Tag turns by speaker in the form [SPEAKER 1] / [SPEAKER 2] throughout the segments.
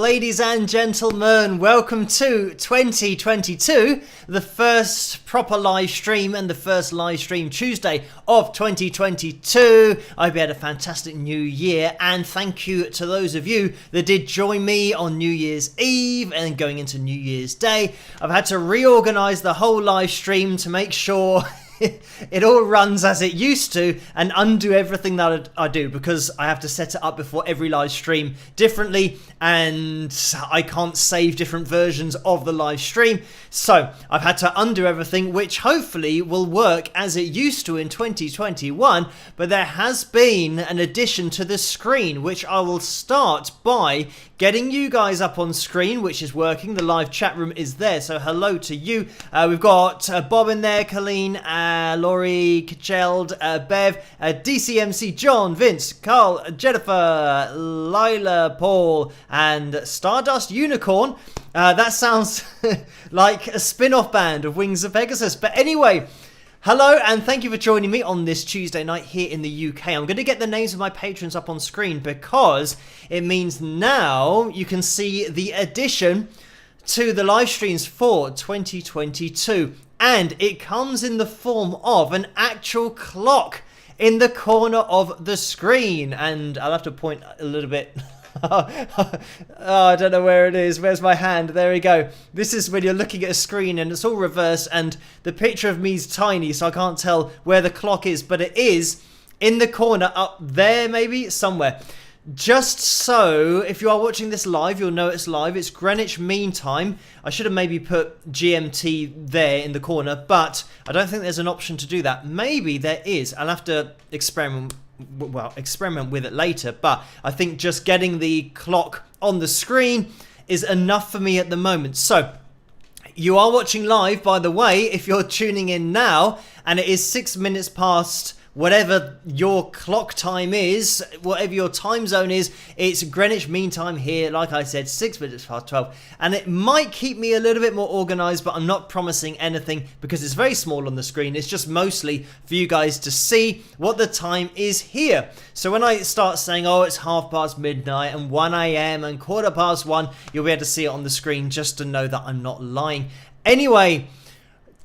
[SPEAKER 1] ladies and gentlemen, welcome to 2022, the first proper live stream and the first live stream Tuesday of 2022. I hope you had a fantastic new year, and thank you to those of you that did join me on New Year's Eve and going into New Year's Day. I've had to reorganize the whole live stream to make sure it all runs as it used to and undo everything that I do, because I have to set it up before every live stream differently and I can't save different versions of the live stream. So I've had to undo everything, which hopefully will work as it used to in 2021. But there has been an addition to the screen, which I will start by getting you guys up on screen, which is working. The live chat room is there, so hello to you. We've got Bob in there, Colleen, Laurie, Kacheld, Bev, DCMC, John, Vince, Carl, Jennifer, Lila, Paul, and Stardust Unicorn. That sounds like a spin-off band of Wings of Pegasus. But anyway, hello and thank you for joining me on this Tuesday night here in the UK. I'm going to get the names of my patrons up on screen because it means now you can see the addition to the live streams for 2022. And it comes in the form of an actual clock in the corner of the screen. And I'll have to point a little bit. Oh, I don't know where it is. Where's my hand? There we go. This is when you're looking at a screen and it's all reversed and the picture of me is tiny, so I can't tell where the clock is, but it is in the corner up there, maybe somewhere. Just so, if you are watching this live, you'll know it's live. It's Greenwich Mean Time. I should have maybe put GMT there in the corner, but I don't think there's an option to do that. Maybe there is. I'll have to experiment with it later, but I think just getting the clock on the screen is enough for me at the moment. So you are watching live, by the way, if you're tuning in now, and it is 6 minutes past whatever your clock time is, whatever your time zone is. It's Greenwich Mean Time here, like I said, 6 minutes past 12. And it might keep me a little bit more organised, but I'm not promising anything because it's very small on the screen. It's just mostly for you guys to see what the time is here. So when I start saying, oh, it's midnight and 1 a.m. and 1:15, you'll be able to see it on the screen just to know that I'm not lying. Anyway,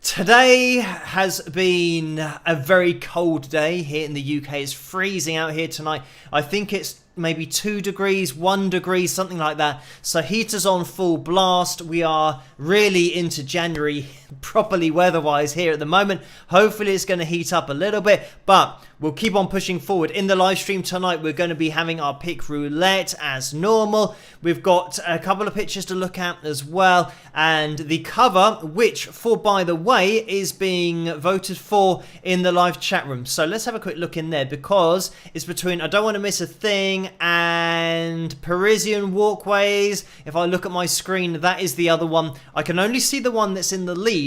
[SPEAKER 1] today has been a very cold day here in the UK. It's freezing out here tonight. I think it's maybe 2 degrees, 1 degree, something like that. So heaters on full blast. We are really into January properly weather-wise here at the moment. Hopefully it's going to heat up a little bit, but we'll keep on pushing forward. In the live stream tonight, we're going to be having our pick roulette as normal. We've got a couple of pictures to look at as well, and the cover, which, for by the way, is being voted for in the live chat room. So let's have a quick look in there, because it's between I Don't Want to Miss a Thing and Parisian Walkways. If I look at my screen, that is the other one. I can only see the one that's in the lead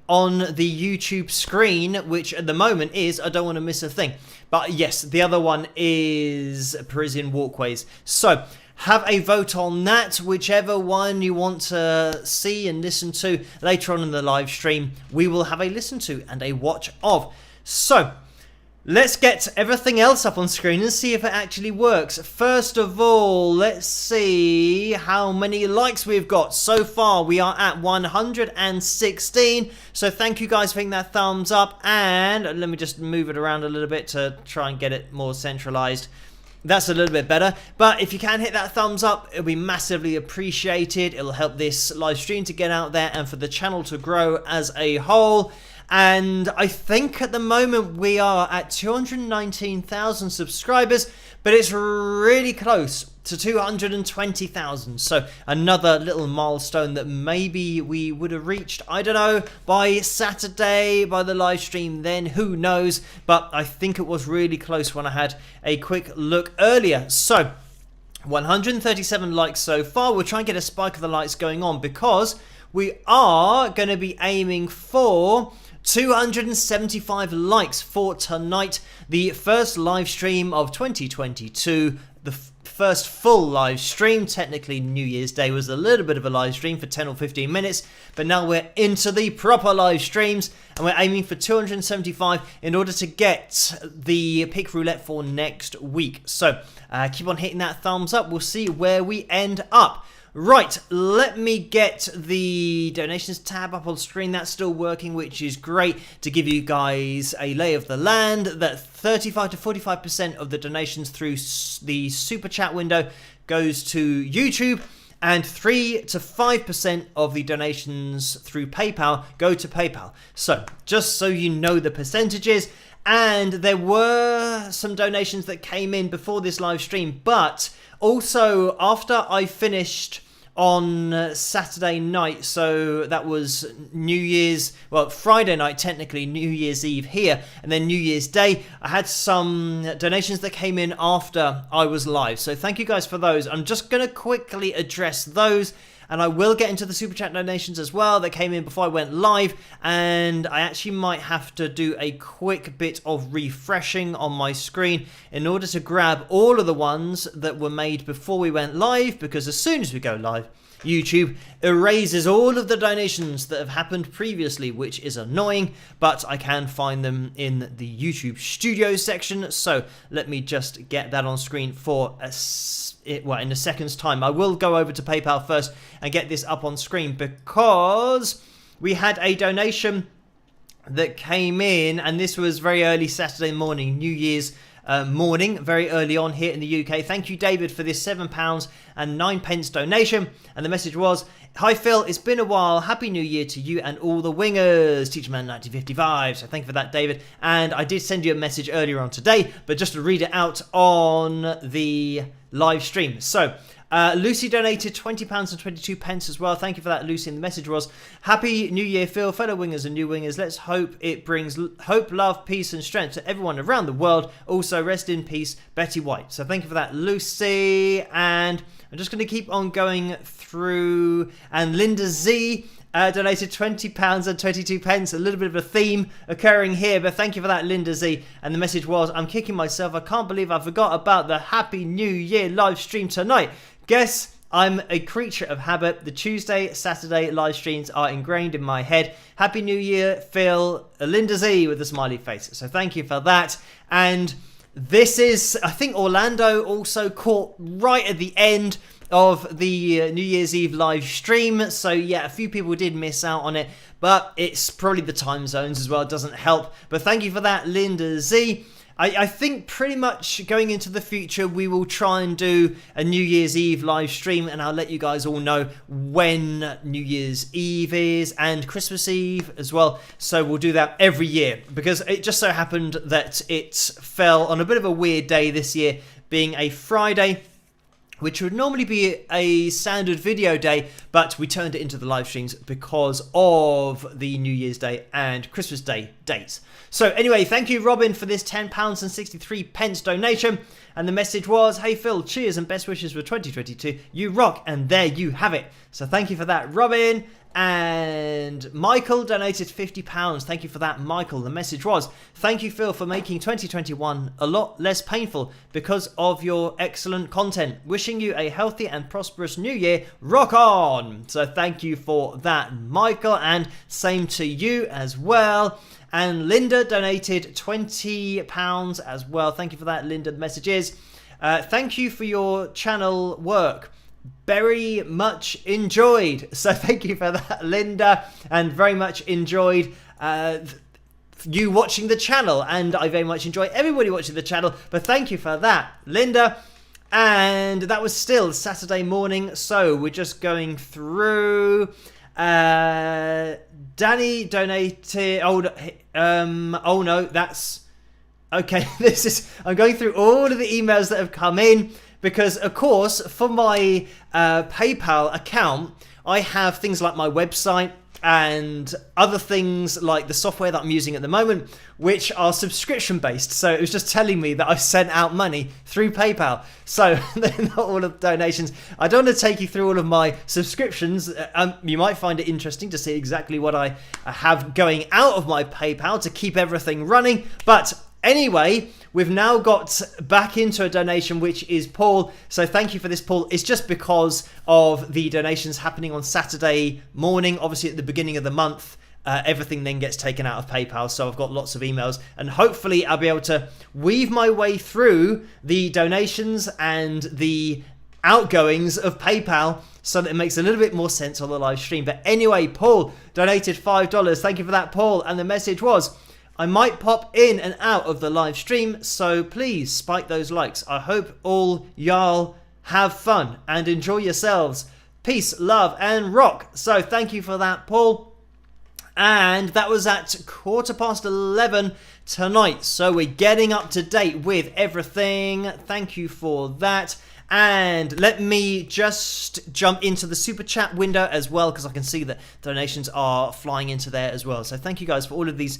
[SPEAKER 1] on the YouTube screen, which at the moment is I Don't Want to Miss a Thing. But yes, the other one is Parisian Walkways. So have a vote on that, whichever one you want to see and listen to later on in the live stream. We will have a listen to and a watch of. So let's get everything else up on screen and see if it actually works. First of all, let's see how many likes we've got. So far, we are at 116. So thank you guys for hitting that thumbs up. And let me just move it around a little bit to try and get it more centralized. That's a little bit better. But if you can hit that thumbs up, it'll be massively appreciated. It'll help this live stream to get out there and for the channel to grow as a whole. And I think at the moment we are at 219,000 subscribers, but it's really close to 220,000. So another little milestone that maybe we would have reached, I don't know, by Saturday, by the live stream then, who knows. But I think it was really close when I had a quick look earlier. So 137 likes so far. We'll try and get a spike of the likes going on, because we are going to be aiming for 275 likes for tonight, the first live stream of 2022, the first full live stream. Technically, New Year's Day was a little bit of a live stream for 10 or 15 minutes, but now we're into the proper live streams, and we're aiming for 275 in order to get the pick roulette for next week. So keep on hitting that thumbs up. We'll see where we end up. Right, let me get the donations tab up on screen. That's still working, which is great to give you guys a lay of the land. That 35 to 45% of the donations through the super chat window goes to YouTube, and 3 to 5% of the donations through PayPal go to PayPal. So, just so you know the percentages. And there were some donations that came in before this live stream, but also after I finished on Saturday night, so that was New Year's, well, Friday night, technically New Year's Eve here, and then New Year's Day, I had some donations that came in after I was live. So thank you guys for those. I'm just going to quickly address those, and I will get into the super chat donations as well that came in before I went live, and I actually might have to do a quick bit of refreshing on my screen in order to grab all of the ones that were made before we went live, because as soon as we go live, YouTube erases all of the donations that have happened previously, which is annoying, but I can find them in the YouTube Studio section. So let me just get that on screen for in a second's time. I will go over to PayPal first and get this up on screen, because we had a donation that came in, and this was very early Saturday morning, New Year's morning, very early on here in the UK. Thank you, David, for this £7.09 donation. And the message was, "Hi Phil, it's been a while. Happy New Year to you and all the wingers. Teacherman 1955. So thank you for that, David. And I did send you a message earlier on today, but just to read it out on the live stream. So Lucy donated £20.22 as well. Thank you for that, Lucy. And the message was, "Happy New Year, Phil, fellow wingers and new wingers. Let's hope it brings hope, love, peace and strength to everyone around the world. Also, rest in peace, Betty White." So thank you for that, Lucy. And I'm just going to keep on going through. And Linda Z donated £20.22. A little bit of a theme occurring here, but thank you for that, Linda Z. And the message was, "I'm kicking myself. I can't believe I forgot about the Happy New Year live stream tonight. Guess I'm a creature of habit. The Tuesday, Saturday live streams are ingrained in my head. Happy New Year, Phil." Linda Z with a smiley face. So thank you for that. And this is, I think Orlando also caught right at the end of the New Year's Eve live stream. So yeah, a few people did miss out on it, but it's probably the time zones as well. It doesn't help. But thank you for that, Linda Z. I think pretty much going into the future, we will try and do a New Year's Eve live stream, and I'll let you guys all know when New Year's Eve is and Christmas Eve as well. So we'll do that every year, because it just so happened that it fell on a bit of a weird day this year, being a Friday, which would normally be a standard video day, but we turned it into the live streams because of the New Year's Day and Christmas Day dates. So anyway, thank you, Robin, for this £10.63 donation. And the message was, "Hey Phil, cheers and best wishes for 2022. You rock." And there you have it. So thank you for that, Robin. And Michael donated £50. Thank you for that, Michael. The message was, "Thank you, Phil, for making 2021 a lot less painful because of your excellent content. Wishing you a healthy and prosperous new year. Rock on." So thank you for that, Michael, and same to you as well. And Linda donated £20 as well. Thank you for that, Linda. The message is, "Thank you for your channel work. Very much enjoyed." So thank you for that, Linda, and very much enjoyed you watching the channel, and I very much enjoy everybody watching the channel, but thank you for that, Linda. And that was still Saturday morning, so we're just going through. Danny donated, oh no, that's okay. I'm going through all of the emails that have come in, because of course for my PayPal account I have things like my website and other things like the software that I'm using at the moment, which are subscription based. So it was just telling me that I've sent out money through PayPal. So they're not all of the donations. I don't want to take you through all of my subscriptions. You might find it interesting to see exactly what I have going out of my PayPal to keep everything running. But anyway, we've now got back into a donation, which is Paul. So thank you for this, Paul. It's just because of the donations happening on Saturday morning. Obviously, at the beginning of the month, everything then gets taken out of PayPal. So I've got lots of emails, and hopefully I'll be able to weave my way through the donations and the outgoings of PayPal so that it makes a little bit more sense on the live stream. But anyway, Paul donated $5. Thank you for that, Paul. And the message was, I might pop in and out of the live stream, so please spike those likes. I hope all y'all have fun and enjoy yourselves. Peace, love, and rock. So thank you for that, Paul. And that was at 11:15 tonight. So we're getting up to date with everything. Thank you for that. And let me just jump into the super chat window as well, because I can see that donations are flying into there as well. So thank you guys for all of these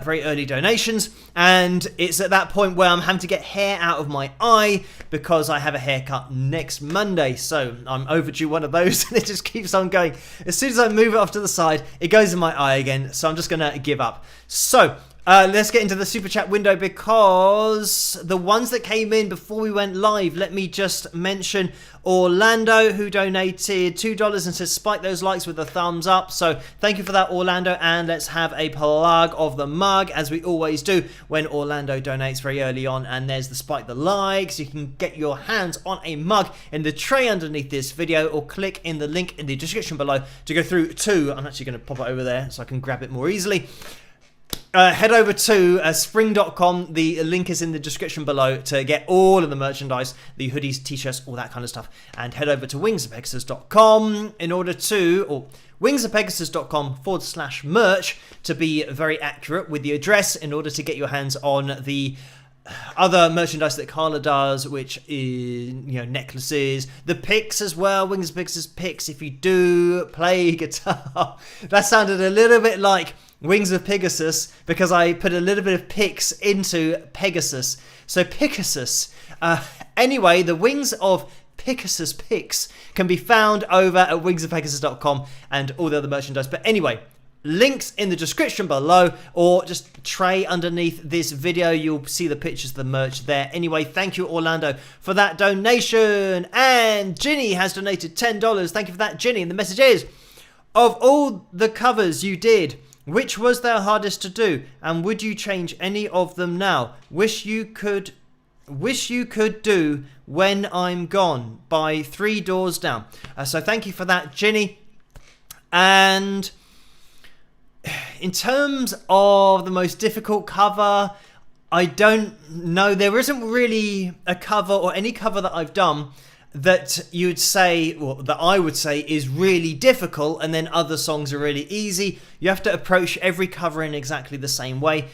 [SPEAKER 1] very early donations. And it's at that point where I'm having to get hair out of my eye because I have a haircut next Monday. So I'm overdue one of those, and it just keeps on going. As soon as I move it off to the side, it goes in my eye again. So I'm just going to give up. So let's get into the super chat window, because the ones that came in before we went live, let me just mention Orlando, who donated $2 and says spike those likes with a thumbs up. So thank you for that, Orlando. And let's have a plug of the mug, as we always do when Orlando donates very early on. And there's the spike the likes. You can get your hands on a mug in the tray underneath this video, or click in the link in the description below to go through to, I'm actually going to pop it over there so I can grab it more easily. Head over to spring.com. The link is in the description below to get all of the merchandise, the hoodies, t-shirts, all that kind of stuff. And head over to wingsofpegasus.com in order to, or wingsofpegasus.com/merch to be very accurate with the address, in order to get your hands on the other merchandise that Carla does, which is, necklaces, the picks as well, Wings of Pegasus picks if you do play guitar. That sounded a little bit like Wings of Pegasus because I put a little bit of picks into Pegasus. So Pegasus. Anyway, the Wings of Pegasus picks can be found over at wingsofpegasus.com and all the other merchandise. But anyway, links in the description below, or just tray underneath this video. You'll see the pictures of the merch there. Anyway, thank you, Orlando, for that donation. And Ginny has donated $10. Thank you for that, Ginny. And the message is, of all the covers you did, which was the hardest to do, and would you change any of them now? Wish you could do When I'm Gone by 3 Doors Down. So thank you for that, Ginny. And in terms of the most difficult cover, I don't know. There isn't really a cover, or any cover that I've done, that you would say, or that I would say is really difficult, and then other songs are really easy. You have to approach every cover in exactly the same way.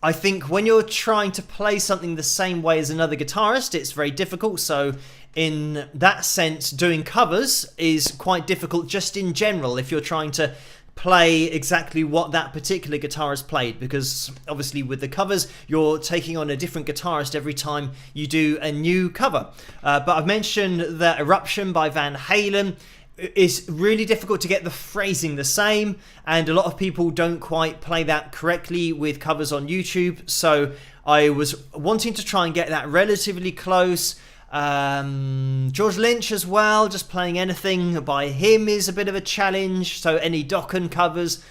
[SPEAKER 1] I think when you're trying to play something the same way as another guitarist, it's very difficult. So in that sense, doing covers is quite difficult just in general if you're trying to play exactly what that particular guitarist played, because obviously with the covers you're taking on a different guitarist every time you do a new cover. But I've mentioned that Eruption by Van Halen is really difficult to get the phrasing the same, and a lot of people don't quite play that correctly with covers on YouTube, so I was wanting to try and get that relatively close. George Lynch as well, just playing anything by him is a bit of a challenge, so any Dokken covers.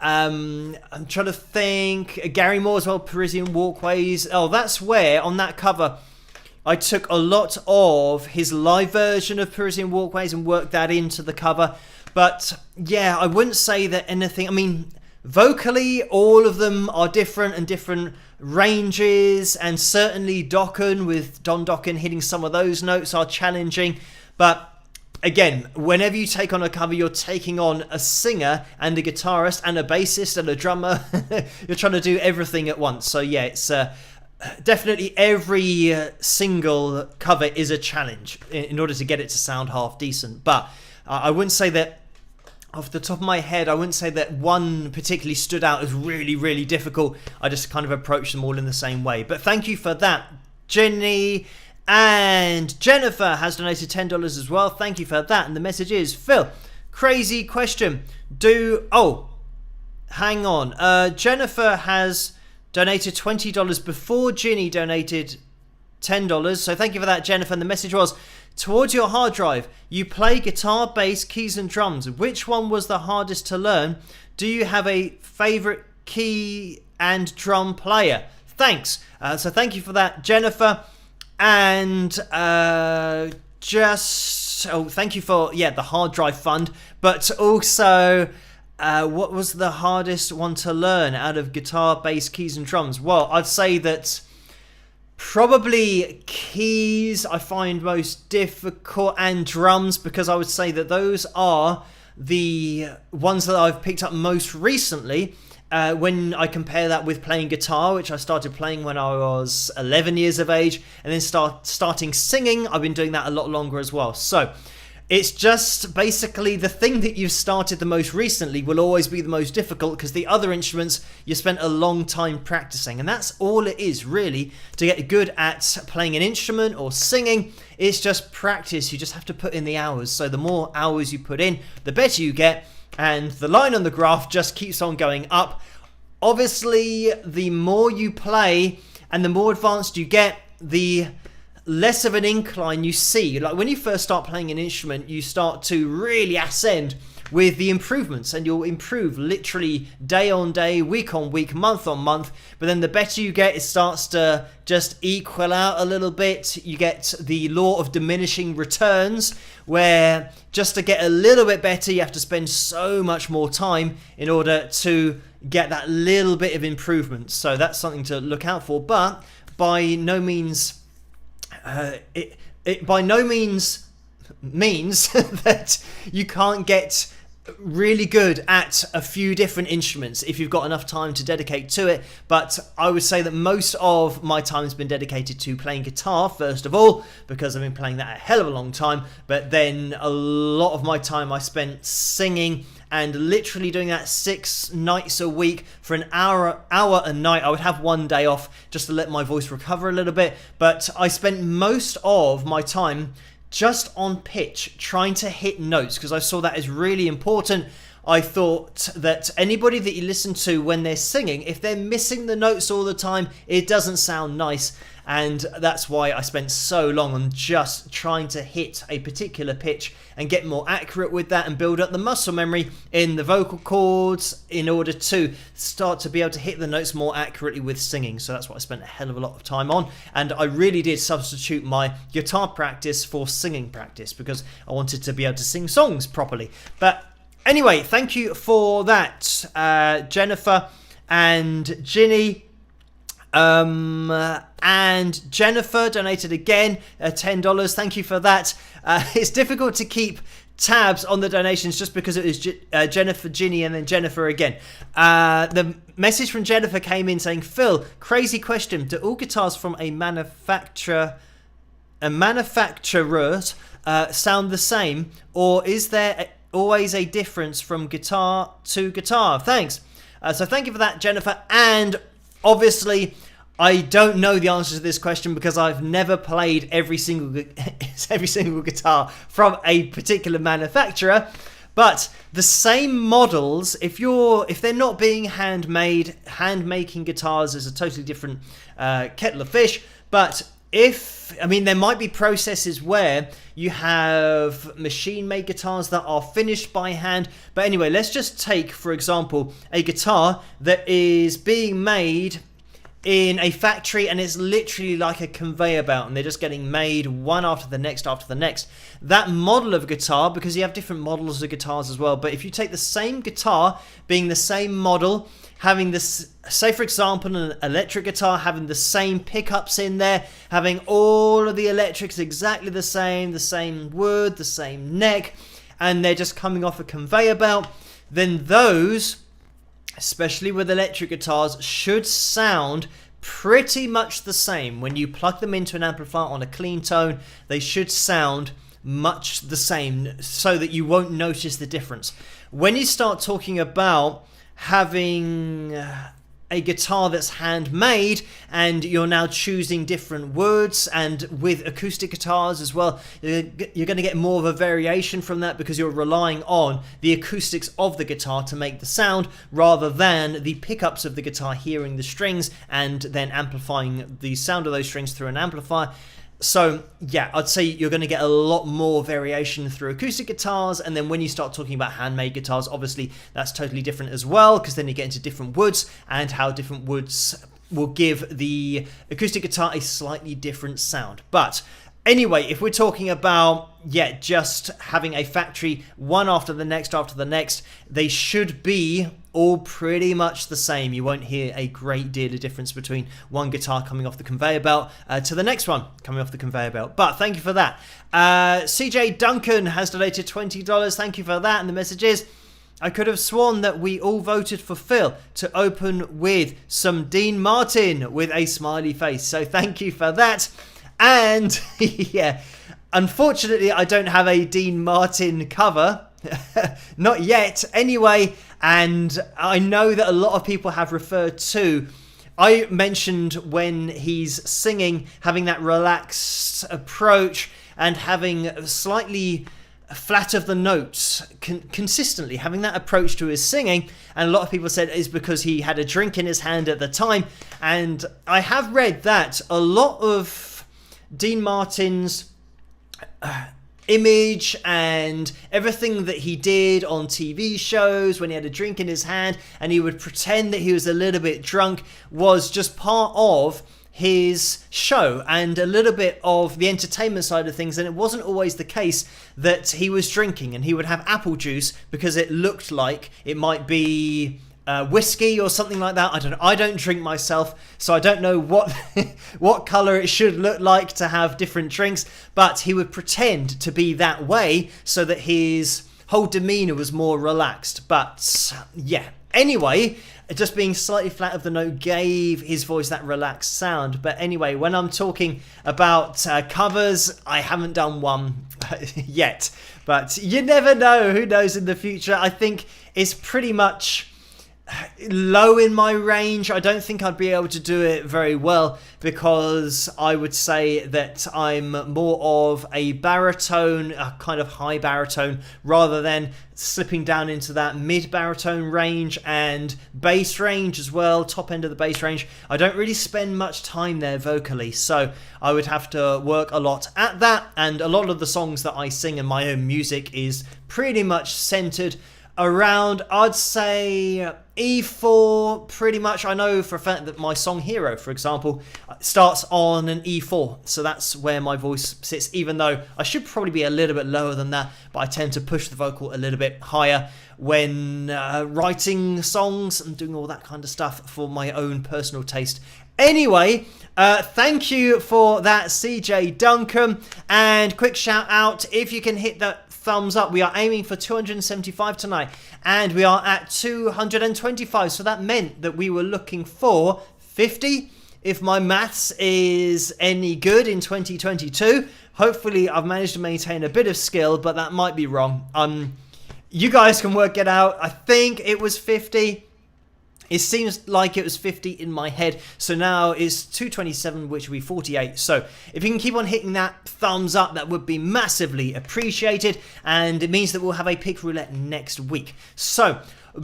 [SPEAKER 1] I'm trying to think, Gary Moore as well, Parisian Walkways. Oh, that's where on that cover I took a lot of his live version of Parisian Walkways and worked that into the cover. But yeah, I wouldn't say that anything, I mean, vocally all of them are different and different ranges, and certainly Dokken, with Don Dokken hitting some of those notes, are challenging. But again, whenever you take on a cover, you're taking on a singer and a guitarist and a bassist and a drummer. You're trying to do everything at once. So yeah, it's definitely every single cover is a challenge in order to get it to sound half decent. But I wouldn't say that, off the top of my head, I wouldn't say that one particularly stood out as really, really difficult. I just kind of approached them all in the same way. But thank you for that, Jenny. And Jennifer has donated $10 as well. Thank you for that. And the message is, Phil, crazy question. Hang on. Jennifer has donated $20 before Ginny donated $10. So thank you for that, Jennifer. And the message was, towards your hard drive, you play guitar, bass, keys and drums. Which one was the hardest to learn? Do you have a favourite key and drum player? Thanks. So thank you for that, Jennifer. And just... Oh, thank you for, the hard drive fund. But also, what was the hardest one to learn out of guitar, bass, keys and drums? Well, I'd say that probably keys I find most difficult, and drums, because I would say that those are the ones that I've picked up most recently. When I compare that with playing guitar, which I started playing when I was 11 years of age, and then starting singing, I've been doing that a lot longer as well. So it's just basically the thing that you've started the most recently will always be the most difficult, because the other instruments you spent a long time practicing, and that's all it is really to get good at playing an instrument or singing. It's just practice. You just have to put in the hours. So the more hours you put in, the better you get. And the line on the graph just keeps on going up. Obviously, the more you play and the more advanced you get, the less of an incline you see. Like when you first start playing an instrument, you start to really ascend with the improvements, and you'll improve literally day on day, week on week, month on month. But then the better you get, it starts to just equal out a little bit. You get the law of diminishing returns, where just to get a little bit better, you have to spend so much more time in order to get that little bit of improvement. So that's something to look out for. But by no means it by no means means that you can't get really good at a few different instruments if you've got enough time to dedicate to it. But I would say that most of my time has been dedicated to playing guitar, first of all, because I've been playing that a hell of a long time. But then a lot of my time I spent singing, and literally doing that 6 nights a week for an hour a night. I would have one day off just to let my voice recover a little bit, but I spent most of my time just on pitch, trying to hit notes, because I saw that as really important. I thought that anybody that you listen to when they're singing, if they're missing the notes all the time, it doesn't sound nice. And that's why I spent so long on just trying to hit a particular pitch and get more accurate with that, and build up the muscle memory in the vocal cords in order to start to be able to hit the notes more accurately with singing. So that's what I spent a hell of a lot of time on. And I really did substitute my guitar practice for singing practice, because I wanted to be able to sing songs properly. But anyway, thank you for that, Jennifer and Ginny. And Jennifer donated again, $10. Thank you for that. It's difficult to keep tabs on the donations just because it was Jennifer, Ginny, and then Jennifer again. The message from Jennifer came in saying, Phil, crazy question. Do all guitars from a manufacturer sound the same, or is there always a difference from guitar to guitar? Thanks. So thank you for that, Jennifer. And obviously, I don't know the answer to this question because I've never played every single guitar from a particular manufacturer. But the same models, if they're not being handmade, hand-making guitars is a totally different kettle of fish. But there might be processes where you have machine-made guitars that are finished by hand. But anyway, let's just take, for example, a guitar that is being made in a factory, and it's literally like a conveyor belt, and they're just getting made one after the next after the next. That model of guitar, because you have different models of guitars as well, but if you take the same guitar, being the same model, having this, say for example, an electric guitar, having the same pickups in there, having all of the electrics exactly the same wood, the same neck, and they're just coming off a conveyor belt, then those, especially with electric guitars, should sound pretty much the same. When you plug them into an amplifier on a clean tone, they should sound much the same, so that you won't notice the difference. When you start talking about having a guitar that's handmade, and you're now choosing different woods, and with acoustic guitars as well, you're going to get more of a variation from that, because you're relying on the acoustics of the guitar to make the sound, rather than the pickups of the guitar hearing the strings and then amplifying the sound of those strings through an amplifier. So yeah, I'd say you're going to get a lot more variation through acoustic guitars. And then when you start talking about handmade guitars, obviously that's totally different as well, because then you get into different woods, and how different woods will give the acoustic guitar a slightly different sound. But Anyway, if we're talking about, just having a factory one after the next, they should be all pretty much the same. You won't hear a great deal of difference between one guitar coming off the conveyor belt to the next one coming off the conveyor belt. But thank you for that. CJ Duncan has donated $20. Thank you for that. And the message is, I could have sworn that we all voted for Phil to open with some Dean Martin with a smiley face. So thank you for that. And unfortunately, I don't have a Dean Martin cover. Not yet. Anyway, and I know that a lot of people have referred to, I mentioned when he's singing, having that relaxed approach and having slightly flat of the notes consistently, having that approach to his singing, and a lot of people said it's because he had a drink in his hand at the time. And I have read that a lot of Dean Martin's image and everything that he did on TV shows when he had a drink in his hand and he would pretend that he was a little bit drunk was just part of his show and a little bit of the entertainment side of things. And it wasn't always the case that he was drinking, and he would have apple juice because it looked like it might be whiskey or something like that. I don't drink myself, so I don't know what what color it should look like to have different drinks, but he would pretend to be that way so that his whole demeanor was more relaxed. But anyway, just being slightly flat of the note gave his voice that relaxed sound. But anyway, when I'm talking about covers, I haven't done one yet, but you never know. Who knows in the future? I think it's pretty much low in my range. I don't think I'd be able to do it very well because I would say that I'm more of a baritone, a kind of high baritone, rather than slipping down into that mid baritone range and bass range as well, top end of the bass range. I don't really spend much time there vocally, so I would have to work a lot at that. And a lot of the songs that I sing in my own music is pretty much centered around, I'd say, E4 pretty much. I know for a fact that my song Hero, for example, starts on an E4, so that's where my voice sits, even though I should probably be a little bit lower than that, but I tend to push the vocal a little bit higher when writing songs and doing all that kind of stuff for my own personal taste. Anyway, thank you for that, CJ Duncan, and quick shout out, if you can hit that thumbs up. We are aiming for 275 tonight, and we are at 225, so that meant that we were looking for 50, if my maths is any good in 2022. Hopefully I've managed to maintain a bit of skill, but that might be wrong. You guys can work it out. I think it was 50. It seems like it was 50 in my head. So now it's 227, which would be 48. So if you can keep on hitting that thumbs up, that would be massively appreciated. And it means that we'll have a pick roulette next week. So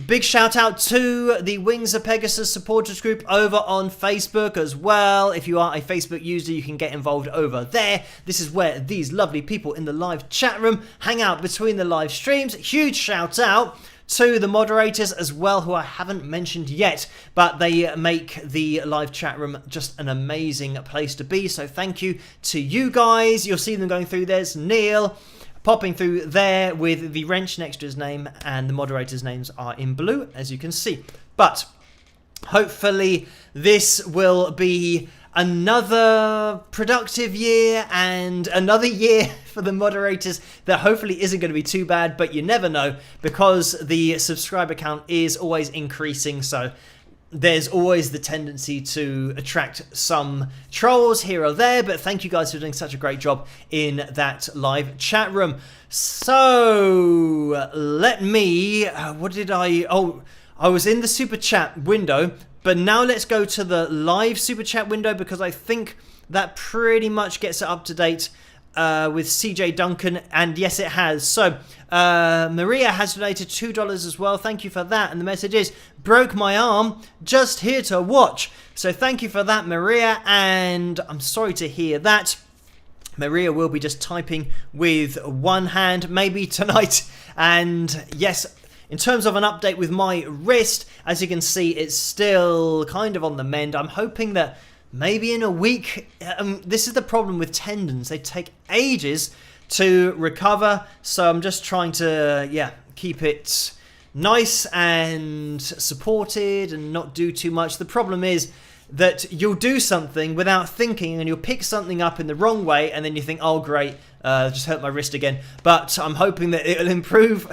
[SPEAKER 1] big shout out to the Wings of Pegasus supporters group over on Facebook as well. If you are a Facebook user, you can get involved over there. This is where these lovely people in the live chat room hang out between the live streams. Huge shout out to the moderators as well, who I haven't mentioned yet, but they make the live chat room just an amazing place to be. So thank you to you guys. You'll see them going through. There's Neil popping through there with the wrench next to his name, and the moderators' names are in blue, as you can see. But hopefully this will be another productive year and another year for the moderators that hopefully isn't going to be too bad, but you never know, because the subscriber count is always increasing, so there's always the tendency to attract some trolls here or there. But thank you guys for doing such a great job in that live chat room. So let me I was in the super chat window, but now let's go to the live super chat window, because I think that pretty much gets it up to date with CJ Duncan, and yes, it has. So Maria has donated $2 as well. Thank you for that. And the message is, broke my arm, just here to watch. So thank you for that, Maria, and I'm sorry to hear that. Maria will be just typing with one hand maybe tonight. And yes, in terms of an update with my wrist, as you can see, it's still kind of on the mend. I'm hoping that maybe in a week. This is the problem with tendons. They take ages to recover. So I'm just trying to, keep it nice and supported and not do too much. The problem is that you'll do something without thinking and you'll pick something up in the wrong way and then you think, oh great, just hurt my wrist again. But I'm hoping that it'll improve.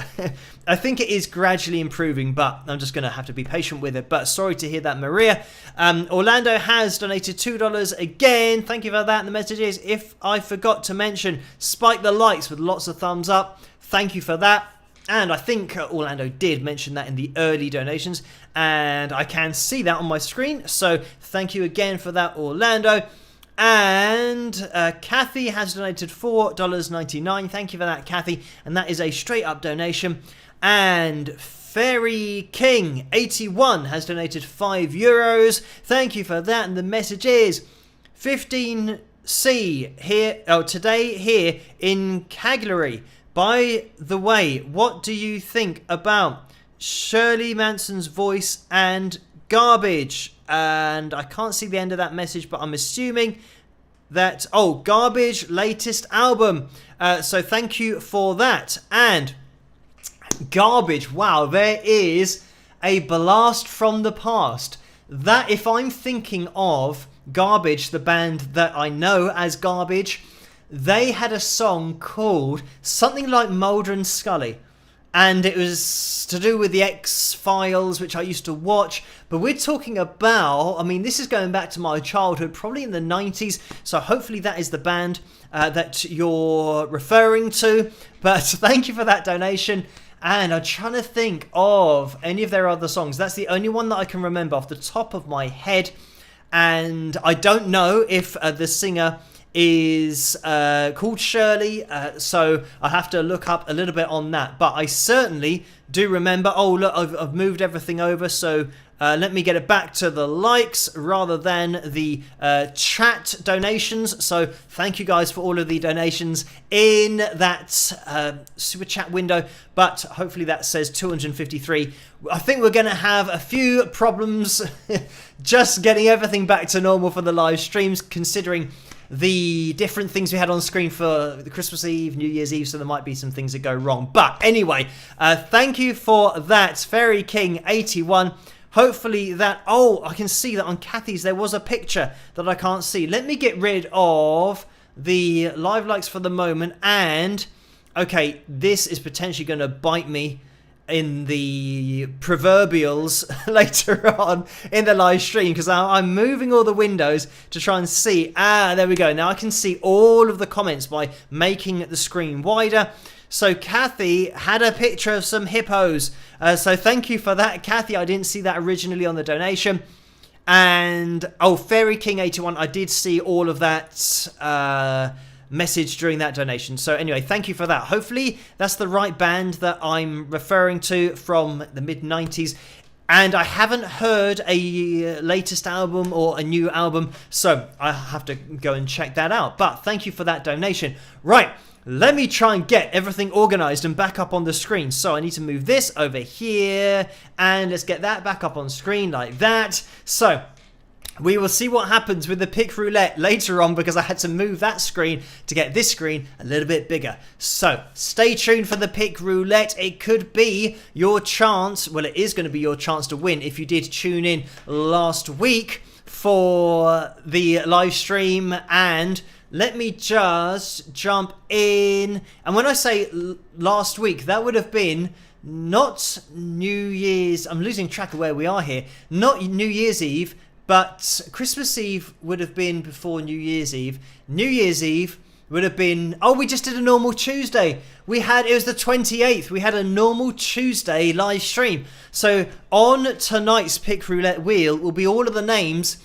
[SPEAKER 1] I think it is gradually improving, but I'm just going to have to be patient with it. But sorry to hear that, Maria. Orlando has donated $2 again. Thank you for that. And the message is, if I forgot to mention, spike the likes with lots of thumbs up. Thank you for that. And I think Orlando did mention that in the early donations, and I can see that on my screen. So thank you again for that, Orlando. And Kathy has donated $4.99. Thank you for that, Kathy. And that is a straight up donation. And Fairy King 81 has donated €5. Thank you for that. And the message is 15C here, today here in Cagliari. By the way, what do you think about Shirley Manson's voice and Garbage? And I can't see the end of that message, but I'm assuming that, Garbage latest album. So thank you for that. And Garbage, wow, there is a blast from the past. That, if I'm thinking of Garbage, the band that I know as Garbage, they had a song called something like Mulder and Scully. And it was to do with the X-Files, which I used to watch. But we're talking about, this is going back to my childhood, probably in the 90s. So hopefully that is the band that you're referring to. But thank you for that donation. And I'm trying to think of any of their other songs. That's the only one that I can remember off the top of my head. And I don't know if the singer is called Shirley, so I have to look up a little bit on that, but I certainly do remember. Look, I've moved everything over, so let me get it back to the likes rather than the chat donations. So thank you guys for all of the donations in that super chat window, but hopefully that says 253. I think we're going to have a few problems just getting everything back to normal for the live streams, considering the different things we had on screen for the Christmas Eve, New Year's Eve, so there might be some things that go wrong. But anyway, thank you for that, Fairy King 81. Hopefully that, I can see that on Kathy's there was a picture that I can't see. Let me get rid of the live likes for the moment, and okay, this is potentially going to bite me in the proverbials later on in the live stream, because I'm moving all the windows to try and see. There we go. Now I can see all of the comments by making the screen wider. So Kathy had a picture of some hippos. So thank you for that, Kathy. I didn't see that originally on the donation. And Fairy King 81, I did see all of that message during that donation. So anyway, thank you for that. Hopefully that's the right band that I'm referring to from the mid-90s. And I haven't heard a latest album or a new album, so I have to go and check that out. But thank you for that donation. Right, let me try and get everything organized and back up on the screen. So I need to move this over here, and let's get that back up on screen like that. So we will see what happens with the pick roulette later on, because I had to move that screen to get this screen a little bit bigger. So stay tuned for the pick roulette. It could be your chance. Well, it is going to be your chance to win if you did tune in last week for the live stream. And let me just jump in. And when I say last week, that would have been not New Year's. I'm losing track of where we are here. Not New Year's Eve, but Christmas Eve would have been before New Year's Eve. New Year's Eve would have been, we just did a normal Tuesday. It was the 28th. We had a normal Tuesday live stream. So on tonight's pick roulette wheel will be all of the names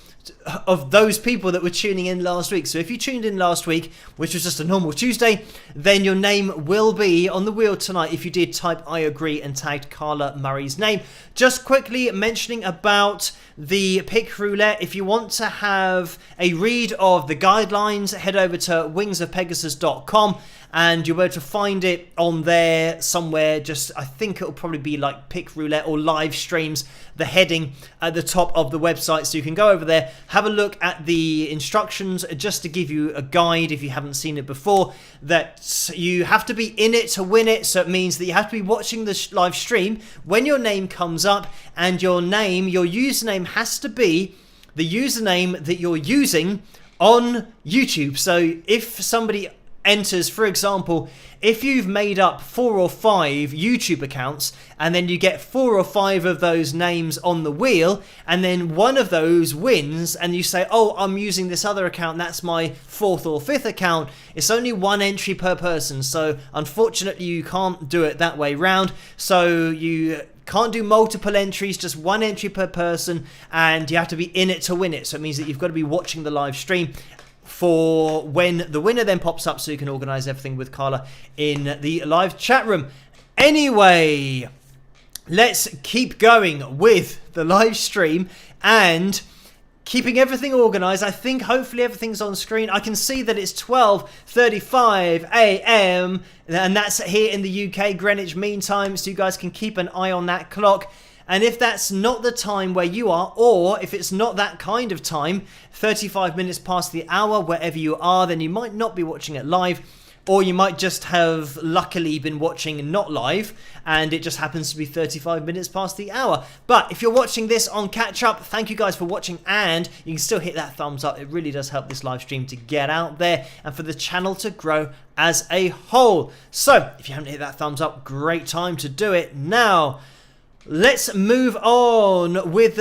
[SPEAKER 1] of those people that were tuning in last week. So if you tuned in last week, which was just a normal Tuesday, then your name will be on the wheel tonight if you did type I agree and tagged Carla Murray's name. Just quickly mentioning about the pick roulette, if you want to have a read of the guidelines, head over to wingsofpegasus.com and you'll be able to find it on there somewhere. Just, I think it'll probably be like Pick Roulette or live streams, the heading at the top of the website. So you can go over there, have a look at the instructions, just to give you a guide if you haven't seen it before, that you have to be in it to win it. So it means that you have to be watching the live stream when your name comes up, and your username has to be the username that you're using on YouTube. So if somebody enters, for example, if you've made up 4 or 5 YouTube accounts, and then you get 4 or 5 of those names on the wheel, and then one of those wins, and you say, oh, I'm using this other account, that's my 4th or 5th account, it's only 1 entry per person. So unfortunately you can't do it that way round. So you can't do multiple entries, just 1 entry per person, and you have to be in it to win it. So it means that you've got to be watching the live stream for when the winner then pops up, so you can organize everything with Carla in the live chat room. Anyway, let's keep going with the live stream and keeping everything organized. I think hopefully everything's on screen. I can see that it's 12:35 a.m. and that's here in the UK, Greenwich Mean Time, so you guys can keep an eye on that clock. And if that's not the time where you are, or if it's not that kind of time, 35 minutes past the hour wherever you are, then you might not be watching it live, or you might just have luckily been watching not live and it just happens to be 35 minutes past the hour. But if you're watching this on catch up, thank you guys for watching, and you can still hit that thumbs up. It really does help this live stream to get out there and for the channel to grow as a whole. So if you haven't hit that thumbs up, great time to do it now. Let's move on with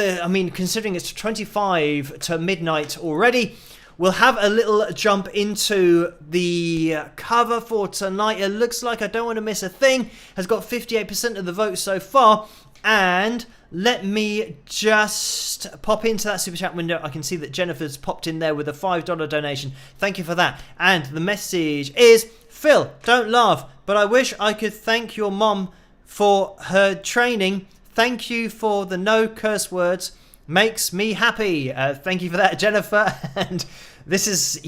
[SPEAKER 1] considering it's 25 to midnight already, we'll have a little jump into the cover for tonight. It looks like I Don't Want to Miss a Thing has got 58% of the vote so far. And let me just pop into that super chat window. I can see that Jennifer's popped in there with a $5 donation. Thank you for that. And the message is, Phil, don't laugh, but I wish I could thank your mom for her training. Thank you for the no curse words. Makes me happy. Thank you for that, Jennifer. And this is,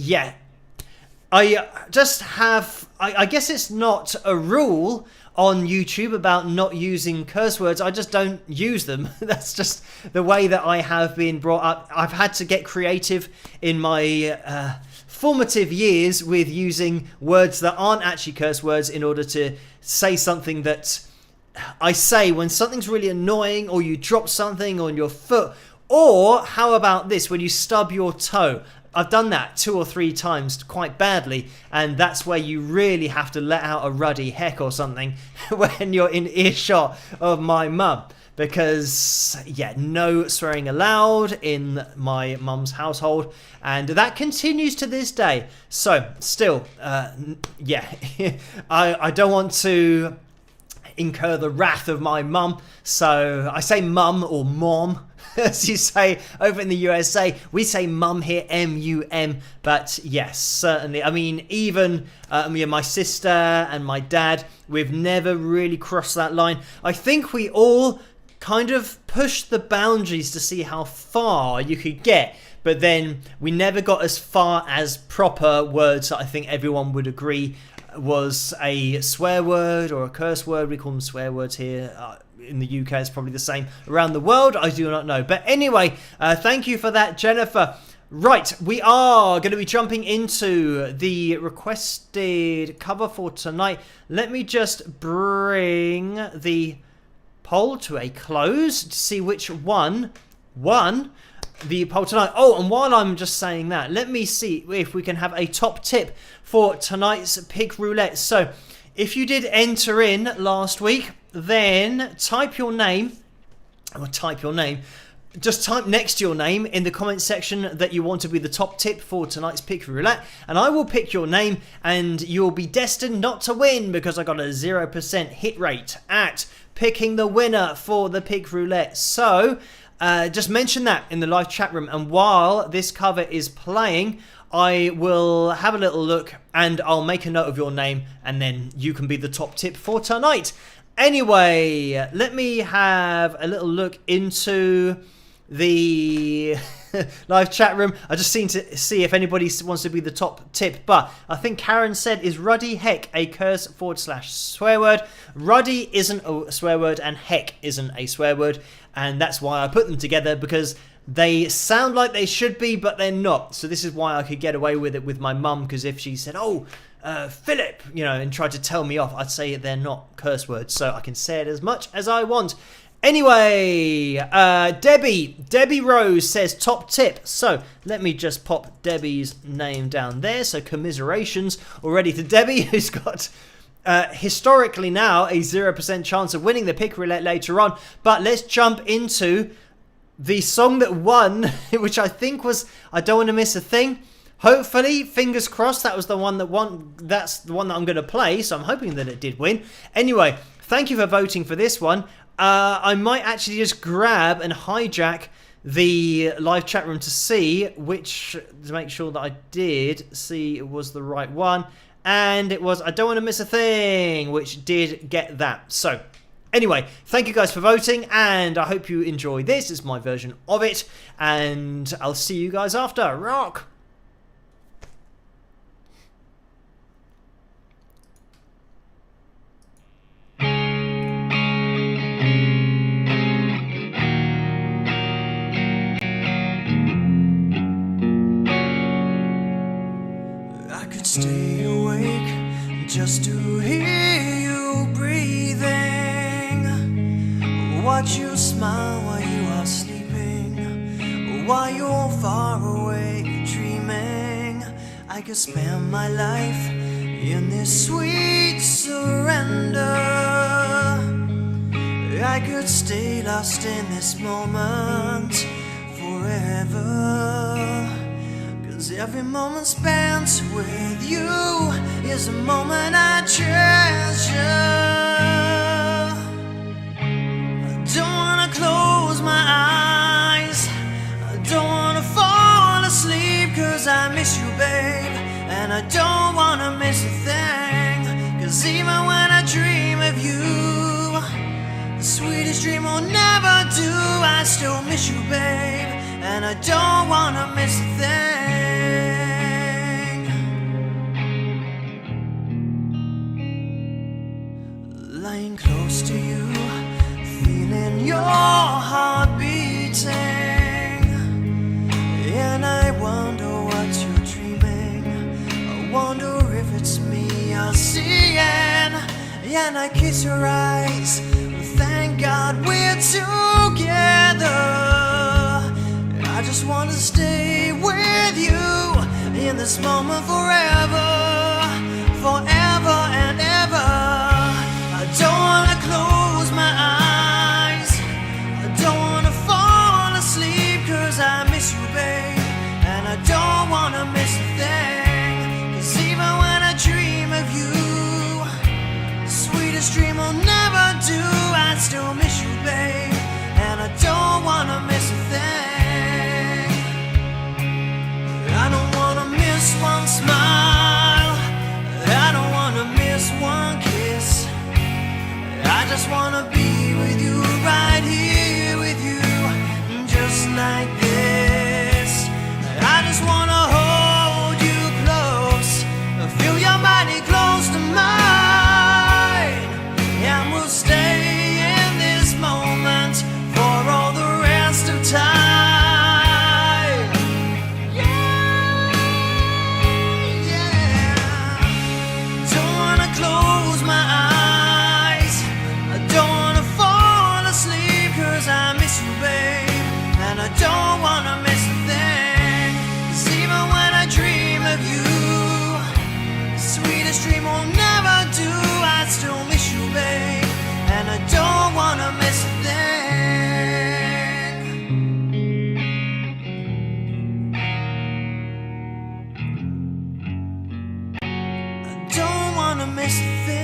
[SPEAKER 1] I just have, I guess it's not a rule on YouTube about not using curse words. I just don't use them. That's just the way that I have been brought up. I've had to get creative in my formative years with using words that aren't actually curse words in order to say something that I say when something's really annoying, or you drop something on your foot, or how about this, when you stub your toe. I've done that 2 or 3 times quite badly, and that's where you really have to let out a ruddy heck or something when you're in earshot of my mum. Because, no swearing allowed in my mum's household, and that continues to this day. So, still, I don't want to incur the wrath of my mum, so I say mum or mom, as you say over in the USA. We say mum here, M-U-M, but yes, certainly. I mean, even my sister and my dad, we've never really crossed that line. I think we all kind of pushed the boundaries to see how far you could get, but then we never got as far as proper words that I think everyone would agree was a swear word or a curse word. We call them swear words here. In the UK, it's probably the same around the world. I do not know. But anyway, thank you for that, Jennifer. Right, we are going to be jumping into the requested cover for tonight. Let me just bring the poll to a close to see which one won the poll tonight. Oh, and while I'm just saying that, let me see if we can have a top tip for tonight's Pick Roulette. So, if you did enter in last week, then type your name, just type next to your name in the comment section that you want to be the top tip for tonight's Pick Roulette, and I will pick your name, and you'll be destined not to win because I got a 0% hit rate at picking the winner for the Pick Roulette. So, just mention that in the live chat room, and while this cover is playing, I will have a little look and I'll make a note of your name, and then you can be the top tip for tonight. Anyway, let me have a little look into the live chat room. I just seen to see if anybody wants to be the top tip, but I think Karen said, is ruddy heck a curse / swear word? Ruddy isn't a swear word and heck isn't a swear word, and that's why I put them together, because they sound like they should be, but they're not. So this is why I could get away with it with my mum, because if she said, oh, Philip, you know, and tried to tell me off, I'd say they're not curse words, so I can say it as much as I want. Anyway, Debbie Rose says top tip. So let me just pop Debbie's name down there. So commiserations already to Debbie, who's got historically now a 0% chance of winning the pick roulette later on. But let's jump into the song that won, which I think was I Don't Want to Miss a Thing. Hopefully, fingers crossed, that was the one that won. That's the one that I'm going to play, so I'm hoping that it did win. Anyway, thank you for voting for this one. I might actually just grab and hijack the live chat room to see which, to make sure that I did see it was the right one. And it was I Don't Want to Miss a Thing, which did get that. So, anyway, thank you guys for voting, and I hope you enjoy this. It's my version of it, and I'll see you guys after. Rock! Stay awake just to hear you breathing, watch you smile while you are sleeping, while you're far away dreaming. I could spend my life in this sweet surrender. I could stay lost in this moment forever. Every moment spent with you is a moment I treasure. I don't wanna close my eyes, I don't wanna fall asleep, cause I miss you, babe, and I don't wanna miss a thing. Cause even when I dream of you, the sweetest dream will never do. I still miss you, babe, and I don't wanna miss a thing. Lying close to you, feeling your heart beating, and I wonder what you're dreaming. I wonder if it's me you're seeing, and I kiss your eyes. Thank God we're together. I just want to stay with you in this moment forever, forever and ever. I don't wanna close my eyes, I don't wanna fall asleep, cause I miss you, babe, and I don't wanna miss a thing. Cause even when I dream of you, the sweetest dream will never do. I still miss you, babe, and I don't wanna miss a thing. I don't wanna miss one smile, I don't wanna miss one kiss. I just wanna be with you, right here with you, just like this. I just wanna hold you close, feel your body close to mine, and we'll stay in this moment for all the rest of time. Yeah, yeah. Don't wanna close my eyes, I miss you, babe, and I don't wanna miss a thing. Cause even when I dream of you, the sweetest dream will never do. I still miss you, babe, and I don't wanna miss a thing. I don't wanna miss a thing.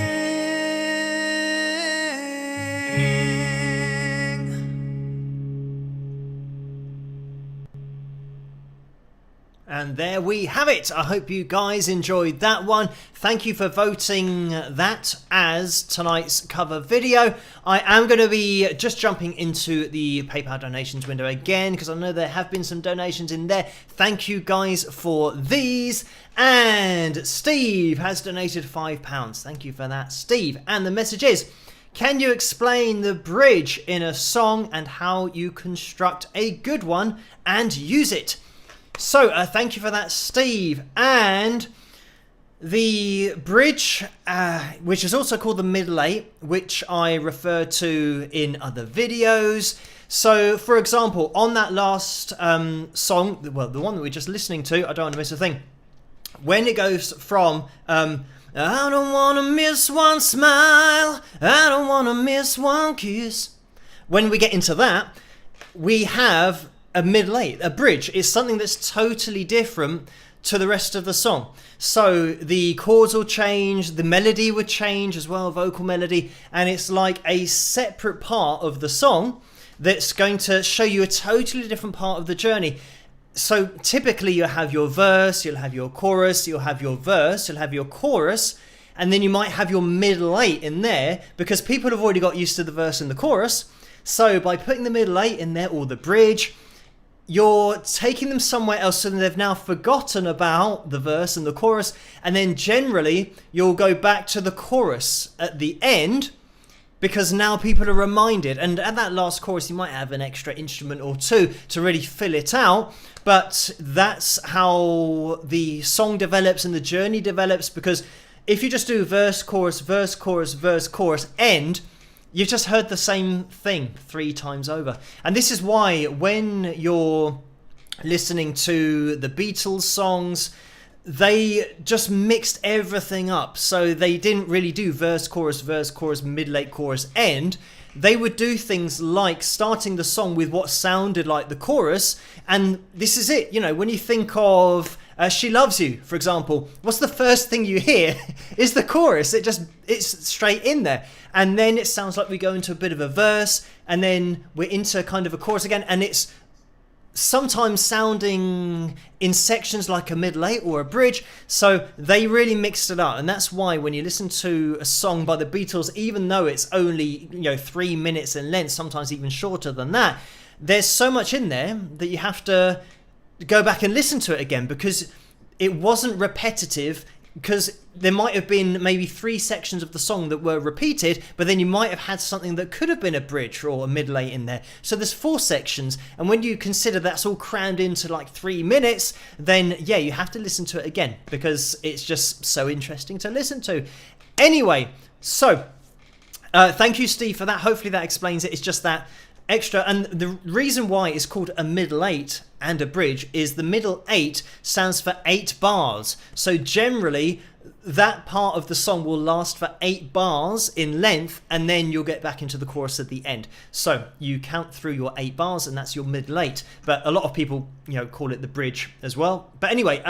[SPEAKER 1] And there we have it. I hope you guys enjoyed that one. Thank you for voting that as tonight's cover video. I am going to be just jumping into the PayPal donations window again because I know there have been some donations in there. Thank you guys for these. And Steve has donated £5. Thank you for that, Steve. And the message is, can you explain the bridge in a song and how you construct a good one and use it? So, thank you for that, Steve. And the bridge, which is also called the middle eight, which I refer to in other videos. So, for example, on that last song, well, the one that we're just listening to, I don't want to miss a thing. When it goes from... I don't want to miss one smile, I don't want to miss one kiss. When we get into that, we have a middle eight, a bridge. It's something that's totally different to the rest of the song. So the chords will change, the melody would change as well, vocal melody, and it's like a separate part of the song that's going to show you a totally different part of the journey. So typically you have your verse, you'll have your chorus, you'll have your verse, you'll have your chorus, and then you might have your middle eight in there because people have already got used to the verse and the chorus. So by putting the middle eight in there, or the bridge, you're taking them somewhere else so that they've now forgotten about the verse and the chorus, and then generally you'll go back to the chorus at the end because now people are reminded. And at that last chorus, you might have an extra instrument or two to really fill it out. But that's how the song develops and the journey develops, because if you just do verse, chorus, verse, chorus, verse, chorus, end, you've just heard the same thing 3 times over. And this is why when you're listening to the Beatles songs, they just mixed everything up. So they didn't really do verse, chorus, middle eight, chorus, end. They would do things like starting the song with what sounded like the chorus. And this is it. You know, when you think of She Loves You, for example, what's the first thing you hear is the chorus. It's straight in there. And then it sounds like we go into a bit of a verse, and then we're into kind of a chorus again. And it's sometimes sounding in sections like a middle eight or a bridge. So they really mixed it up, and that's why when you listen to a song by the Beatles, even though it's only 3 minutes in length, sometimes even shorter than that, there's so much in there that you have to go back and listen to it again because it wasn't repetitive. Because there might have been maybe 3 sections of the song that were repeated, but then you might have had something that could have been a bridge or a middle eight in there. So there's 4 sections, and when you consider that's all crammed into like 3 minutes, then yeah, you have to listen to it again because it's just so interesting to listen to. Anyway, so thank you, Steve, for that. Hopefully that explains it. It's just that extra, and the reason why it's called a middle eight and a bridge is the middle 8 stands for 8 bars. So generally that part of the song will last for 8 bars in length, and then you'll get back into the chorus at the end. So you count through your 8 bars, and that's your middle 8. But a lot of people call it the bridge as well. But anyway,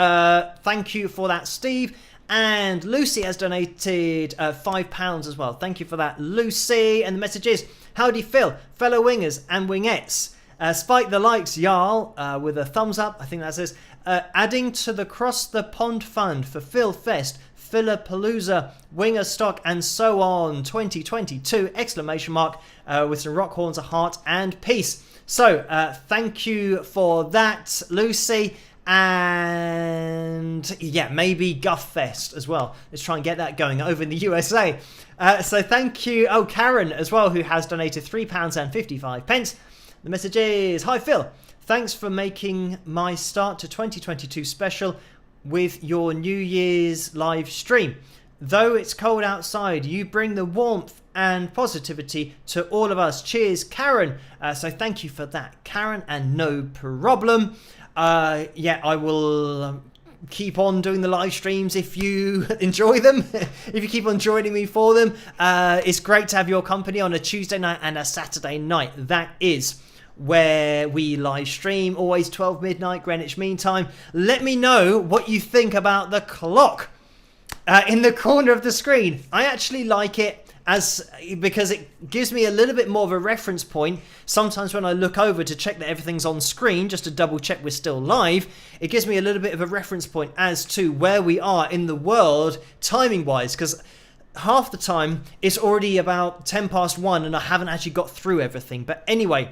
[SPEAKER 1] thank you for that, Steve. And Lucy has donated £5 as well. Thank you for that, Lucy. And the message is, how do you feel, fellow wingers and wingettes? Spike the likes, y'all, with a thumbs up. I think that says, adding to the Cross the Pond Fund for Phil Fest, Philapalooza, Winger Stock, and so on, 2022, exclamation mark, with some rock horns, a heart, and peace. So, thank you for that, Lucy. And yeah, maybe Guff Fest as well. Let's try and get that going over in the USA. So thank you. Oh, Karen as well, who has donated £3.55. The message is, hi Phil, thanks for making my start to 2022 special with your New Year's live stream. Though it's cold outside, you bring the warmth and positivity to all of us. Cheers, Karen. So thank you for that, Karen, and no problem. Yeah, I will keep on doing the live streams if you enjoy them. If you keep on joining me for them. It's great to have your company on a Tuesday night and a Saturday night. That is where we live stream, always 12 midnight Greenwich Mean Time. Let me know what you think about the clock in the corner of the screen. I actually like it. because it gives me a little bit more of a reference point. Sometimes when I look over to check that everything's on screen, just to double check we're still live, it gives me a little bit of a reference point as to where we are in the world timing wise, because half the time it's already about 10 past 1 and I haven't actually got through everything. But anyway,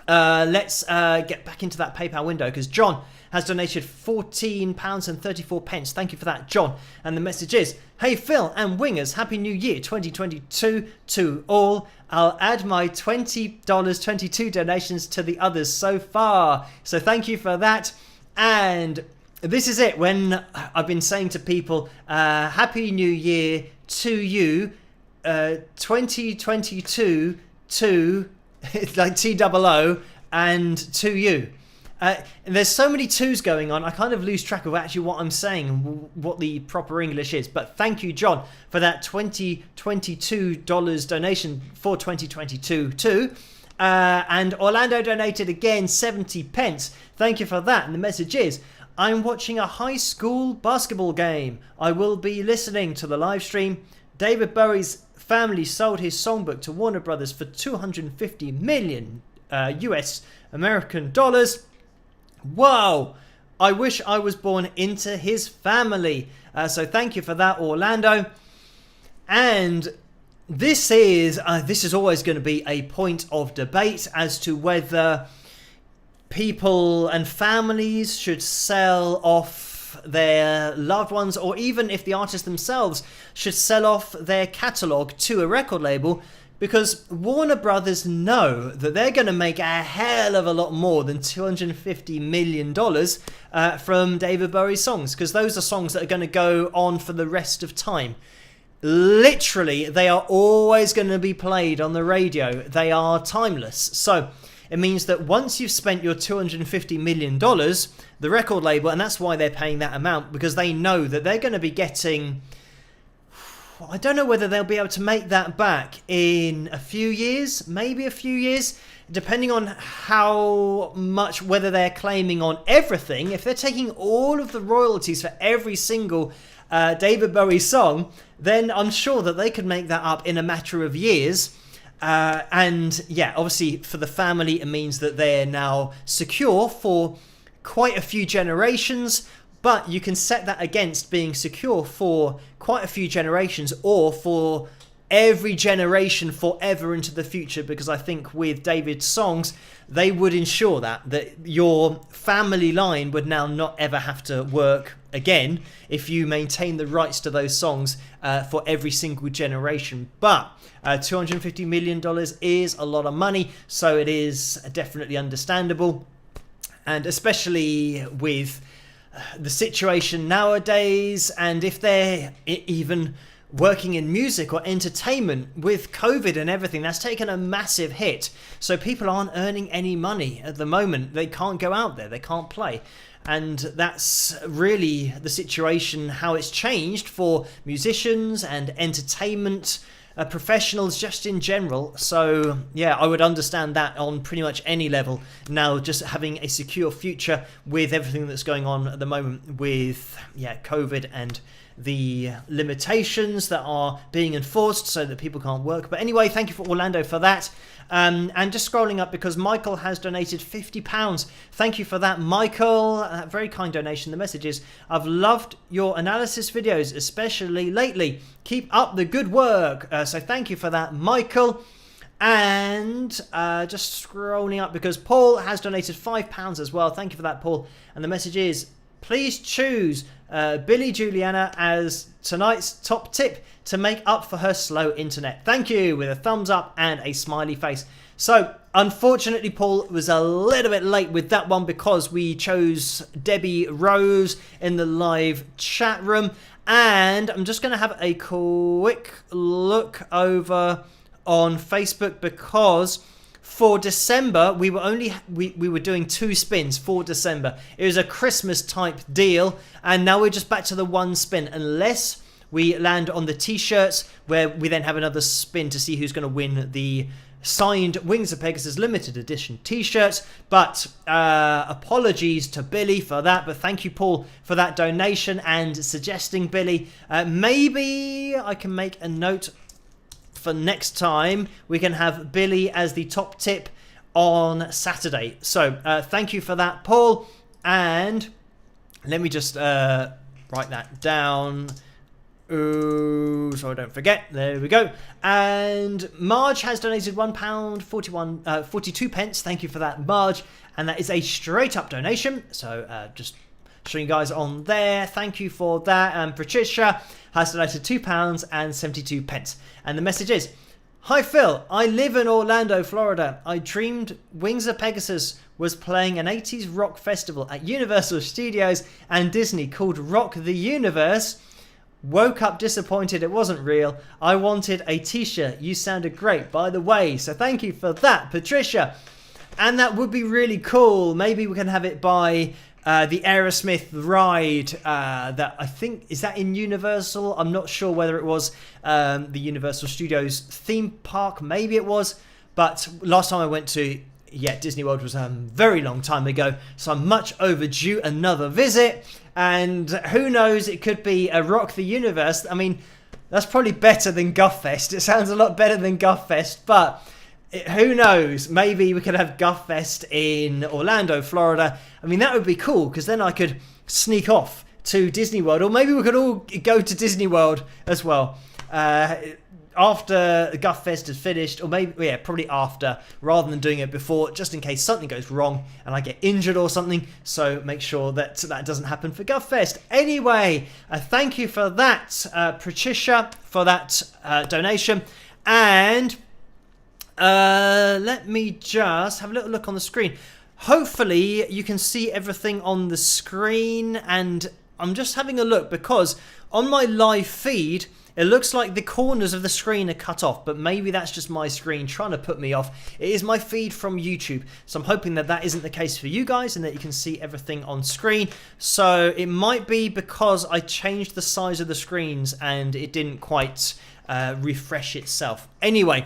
[SPEAKER 1] let's get back into that PayPal window, because John has donated £14.34. Thank you for that, John. And the message is, hey Phil and Wingers, Happy New Year 2022 to all. I'll add my $20.22 donations to the others so far. So thank you for that. And this is it, when I've been saying to people, Happy New Year to you, 2022 to, it's like TOO, and to you. And there's so many twos going on, I kind of lose track of actually what I'm saying and what the proper English is. But thank you, John, for that $22 donation for 2022 too. And Orlando donated again 70 pence. Thank you for that. And the message is, I'm watching a high school basketball game. I will be listening to the live stream. David Bowie's family sold his songbook to Warner Brothers for 250 million US American dollars. Wow, I wish I was born into his family. So thank you for that, Orlando. And this is always going to be a point of debate as to whether people and families should sell off their loved ones, or even if the artists themselves should sell off their catalogue to a record label, because Warner Brothers know that they're going to make a hell of a lot more than $250 million from David Bowie's songs, because those are songs that are going to go on for the rest of time. Literally, they are always going to be played on the radio. They are timeless. So it means that once you've spent your $250 million, the record label, and that's why they're paying that amount, because they know that they're going to be getting... I don't know whether they'll be able to make that back in a few years, maybe a few years, depending on how much, whether they're claiming on everything. If they're taking all of the royalties for every single David Bowie song, then I'm sure that they could make that up in a matter of years. And yeah, obviously for the family, it means that they're now secure for quite a few generations. But you can set that against being secure for quite a few generations, or for every generation forever into the future, because I think with David's songs, they would ensure that your family line would now not ever have to work again if you maintain the rights to those songs for every single generation. But $250 million is a lot of money, so it is definitely understandable. And especially with the situation nowadays, and if they're even working in music or entertainment with COVID and everything, that's taken a massive hit. So people aren't earning any money at the moment. They can't go out there, they can't play. And that's really the situation, how it's changed for musicians and entertainment professionals just in general. So yeah, I would understand that on pretty much any level now, just having a secure future with everything that's going on at the moment with COVID and the limitations that are being enforced so that people can't work. But anyway, thank you for Orlando for that. And just scrolling up because Michael has donated £50. Thank you for that, Michael. Very kind donation. The message is, I've loved your analysis videos, especially lately. Keep up the good work. So thank you for that, Michael. And just scrolling up because Paul has donated £5 as well. Thank you for that, Paul. And the message is, please choose Billy Juliana as tonight's top tip to make up for her slow internet. Thank you, with a thumbs up and a smiley face. So unfortunately, Paul was a little bit late with that one because we chose Debbie Rose in the live chat room. And I'm just going to have a quick look over on Facebook because for December, we were doing 2 spins for December. It was a Christmas type deal, and now we're just back to the 1 spin, unless we land on the t-shirts, where we then have another spin to see who's going to win the signed Wings of Pegasus limited edition t-shirts. But apologies to Billy for that, but thank you, Paul, for that donation and suggesting Billy. Maybe I can make a note for next time we can have Billy as the top tip on Saturday. So thank you for that, Paul. And let me just write that down. Ooh, so I don't forget. There we go. And Marge has donated £1 42 pence. Thank you for that, Marge. And that is a straight up donation. So just showing you guys on there. Thank you for that. And Patricia has donated £2 and 72 pence. And the message is, hi Phil, I live in Orlando, Florida. I dreamed Wings of Pegasus was playing an 80s rock festival at Universal Studios and Disney called Rock the Universe. Woke up disappointed it wasn't real. I wanted a t-shirt. You sounded great, by the way. So thank you for that, Patricia. And that would be really cool. Maybe we can have it by the Aerosmith ride. That I think, is that in Universal? I'm not sure whether it was the Universal Studios theme park. Maybe it was. But last time I went to Disney World was a very long time ago. So I'm much overdue another visit. And who knows, it could be a Rock the Universe. I mean, that's probably better than Guffest. It sounds a lot better than Guffest, but who knows? Maybe we could have Guffest in Orlando, Florida. I mean, that would be cool, because then I could sneak off to Disney World. Or maybe we could all go to Disney World as well. After Guffest is finished, or maybe, probably after, rather than doing it before, just in case something goes wrong and I get injured or something. So make sure that that doesn't happen for Guffest. Anyway, thank you for that, Patricia, for that donation. And let me just have a little look on the screen. Hopefully you can see everything on the screen, and I'm just having a look because on my live feed it looks like the corners of the screen are cut off, but maybe that's just my screen trying to put me off. It is my feed from YouTube, so I'm hoping that that isn't the case for you guys and that you can see everything on screen. So it might be because I changed the size of the screens and it didn't quite refresh itself. Anyway,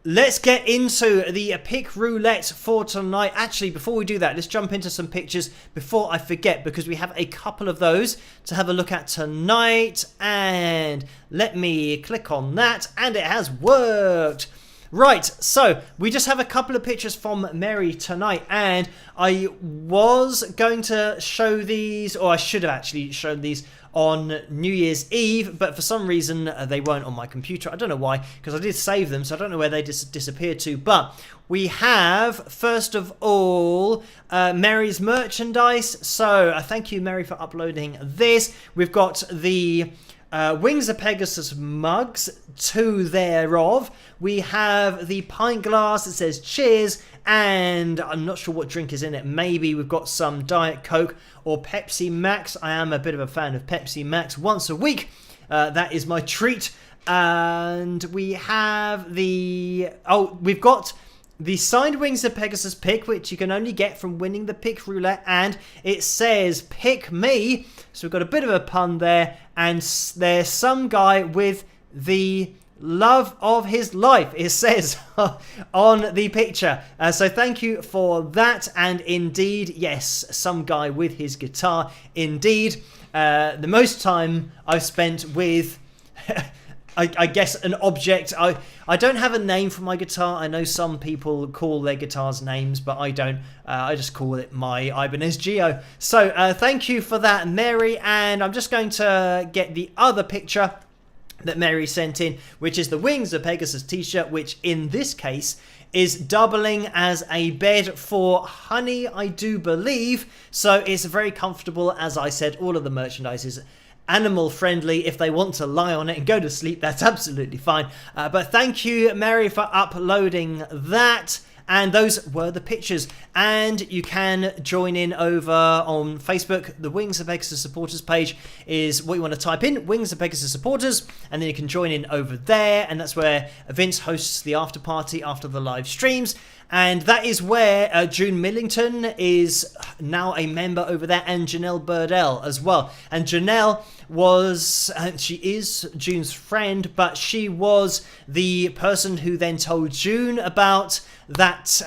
[SPEAKER 1] let's get into the pick roulette for tonight. Actually, before we do that, let's jump into some pictures before I forget, because we have a couple of those to have a look at tonight. And let me click on that, and it has worked. Right, so we just have a couple of pictures from Mary tonight, and I was going to show these, or I should have actually shown these on New Year's Eve, but for some reason they weren't on my computer. I don't know why, because I did save them, so I don't know where they disappeared to. But we have, first of all, Mary's merchandise. So thank you, Mary, for uploading this. We've got the Wings of Pegasus mugs, 2 thereof. We have the pint glass that says cheers, and I'm not sure what drink is in it. Maybe we've got some Diet Coke or Pepsi Max. I am a bit of a fan of Pepsi Max once a week. That is my treat. And we have we've got the signed Wings of Pegasus pick, which you can only get from winning the pick roulette, and it says pick me. So we've got a bit of a pun there, and there's some guy with the love of his life, it says on the picture. So thank you for that. And indeed, yes, some guy with his guitar. Indeed, the most time I've spent with I guess an object. I don't have a name for my guitar. I know some people call their guitars names, but I don't. I just call it my Ibanez Geo. So thank you for that, Mary. And I'm just going to get the other picture that Mary sent in, which is the Wings of Pegasus t-shirt, which in this case is doubling as a bed for Honey, I do believe. So it's very comfortable. As I said, all of the merchandise is animal friendly. If they want to lie on it and go to sleep, that's absolutely fine. But thank you, Mary, for uploading that. And those were the pictures. And you can join in over on Facebook. The Wings of Pegasus supporters page is what you want to type in, Wings of Pegasus supporters, and then you can join in over there. And that's where Vince hosts the after party after the live streams. And that is where June Millington is now a member over there, and Janelle Birdell as well. And Janelle she is June's friend, but she was the person who then told June about that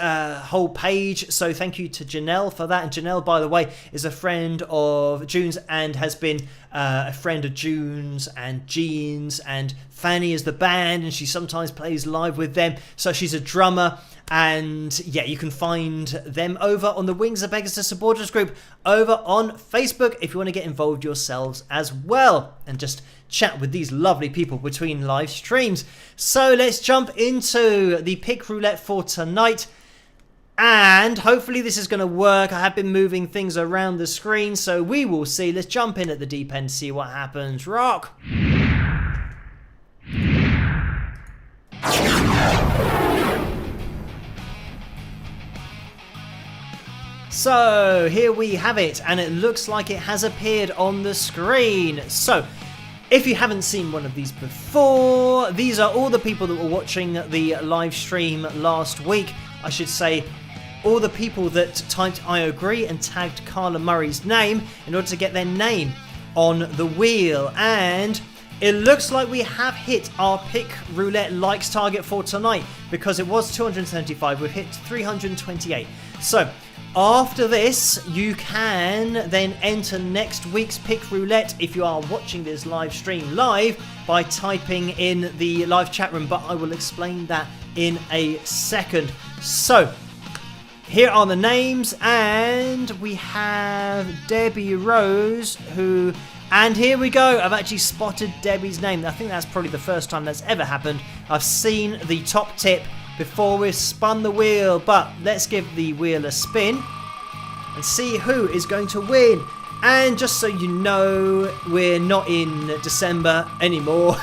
[SPEAKER 1] whole page. So thank you to Janelle for that. And Janelle, by the way, is a friend of June's and has been a friend of June's and Jean's, and Fanny is the band, and she sometimes plays live with them. So she's a drummer, and yeah, you can find them over on the Wings of Pegasus supporters group over on Facebook if you want to get involved yourselves as well and just chat with these lovely people between live streams. So let's jump into the pick roulette for tonight. And hopefully this is going to work. I have been moving things around the screen, so we will see. Let's jump in at the deep end, see what happens. Rock! So here we have it, and it looks like it has appeared on the screen. So if you haven't seen one of these before, these are all the people that were watching the live stream last week. I should say all the people that typed I agree and tagged Carla Murray's name in order to get their name on the wheel. And it looks like we have hit our pick roulette likes target for tonight, because it was 275. We've hit 328. So after this, you can then enter next week's pick roulette if you are watching this live stream live by typing in the live chat room, but I will explain that in a second. So here are the names, and we have Debbie Rose, and here we go. I've actually spotted Debbie's name. I think that's probably the first time that's ever happened. I've seen the top tip before we've spun the wheel, but let's give the wheel a spin and see who is going to win. And just so you know, we're not in December anymore.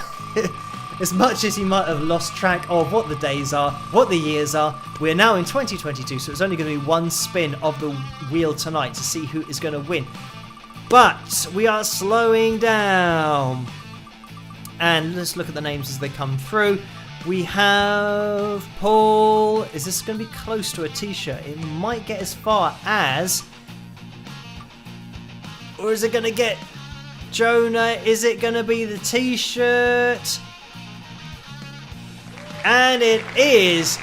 [SPEAKER 1] As much as you might have lost track of what the days are, what the years are, we're now in 2022, so it's only going to be one spin of the wheel tonight to see who is going to win. But we are slowing down. And let's look at the names as they come through. We have Paul. Is this going to be close to a t-shirt? It might get as far as... Or is it going to get Jonah? Is it going to be the t-shirt? And it is.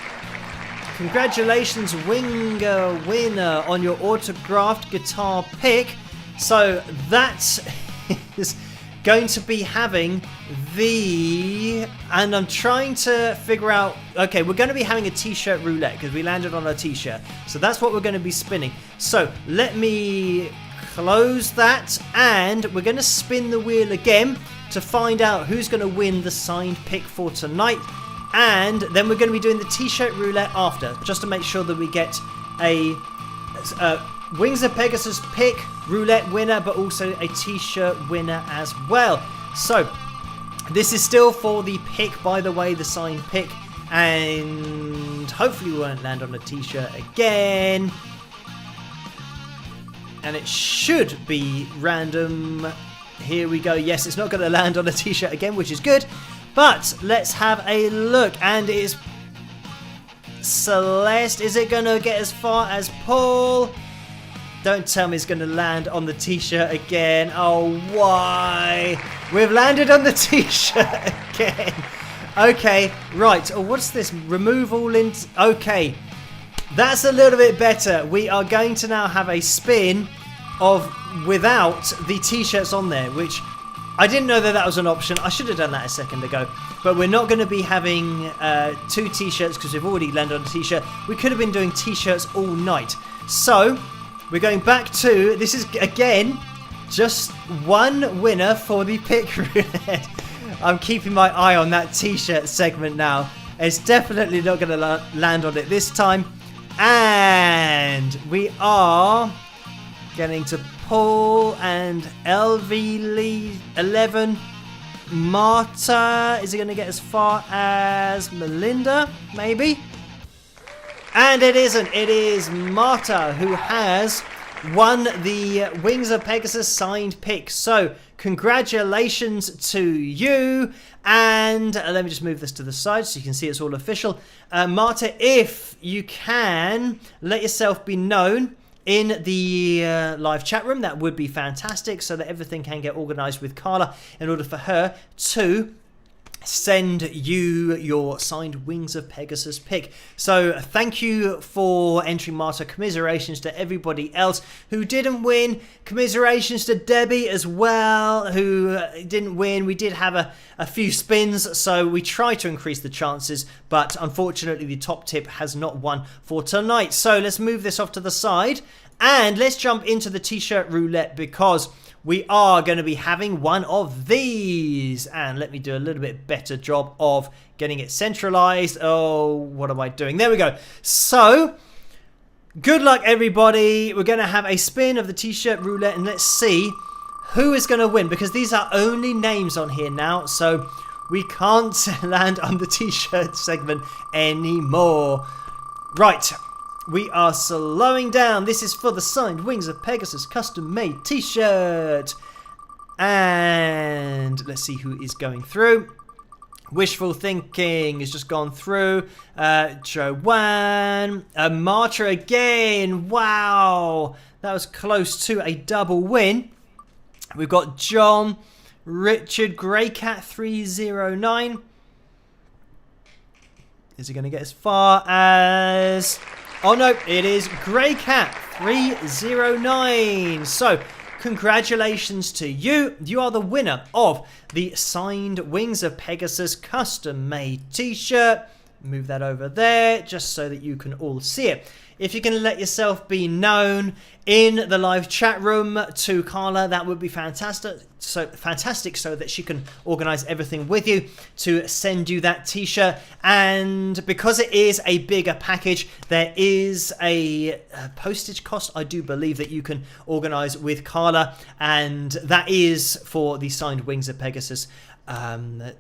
[SPEAKER 1] Congratulations, Winger winner, on your autographed guitar pick. So that is going to be having the... And I'm trying to figure out... Okay, we're going to be having a t-shirt roulette because we landed on a t-shirt. So that's what we're going to be spinning. So let me close that, and we're going to spin the wheel again to find out who's going to win the signed pick for tonight. And then we're going to be doing the t-shirt roulette after, just to make sure that we get a Wings of Pegasus pick roulette winner, but also a t-shirt winner as well. So this is still for the pick, by the way, the signed pick, and hopefully we won't land on a t-shirt again. And it should be random. Here we go. Yes, it's not going to land on a t-shirt again, which is good. But let's have a look, and it is Celeste. Is it going to get as far as Paul? Don't tell me it's going to land on the t-shirt again. Oh, why? We've landed on the t-shirt again. Okay, right. Oh, what's this? Remove all in... Okay, that's a little bit better. We are going to now have a spin of without the t-shirts on there, which... I didn't know that that was an option. I should have done that a second ago. But we're not going to be having two t-shirts because we've already landed on a t-shirt. We could have been doing t-shirts all night. So, we're going back to... This is, again, just one winner for the pick roulette. I'm keeping my eye on that t-shirt segment now. It's definitely not going to land on it this time. And we are getting to Paul and LV11. Marta, is it going to get as far as Melinda? Maybe? And it isn't. It is Marta who has won the Wings of Pegasus signed pick. So, congratulations to you. And let me just move this to the side so you can see it's all official. Marta, if you can let yourself be known in the live chat room, that would be fantastic, so that everything can get organised with Carla in order for her to send you your signed Wings of Pegasus pick. So thank you for entering, Marta. Commiserations to everybody else who didn't win. Commiserations to Debbie as well, who didn't win. We did have a few spins, so we tried to increase the chances, but unfortunately the top tip has not won for tonight. So let's move this off to the side and let's jump into the t-shirt roulette, because we are going to be having one of these. And let me do a little bit better job of getting it centralized. Oh, what am I doing? There we go. So, good luck, everybody. We're going to have a spin of the t-shirt roulette, and let's see who is going to win, because these are only names on here now. So, we can't land on the t-shirt segment anymore. Right. We are slowing down. This is for the signed Wings of Pegasus custom-made t-shirt. And let's see who is going through. Wishful Thinking has just gone through. Joanne. Marta again. Wow. That was close to a double win. We've got John, Richard, Greycat309. Is he going to get as far as... Oh no, it is Greycat309. So, congratulations to you. You are the winner of the signed Wings of Pegasus custom-made t-shirt. Move that over there just so that you can all see it. If you can let yourself be known in the live chat room to Carla, that would be fantastic. So that she can organize everything with you to send you that t-shirt. And because it is a bigger package, there is a postage cost, I do believe, that you can organize with Carla, and that is for the signed Wings of Pegasus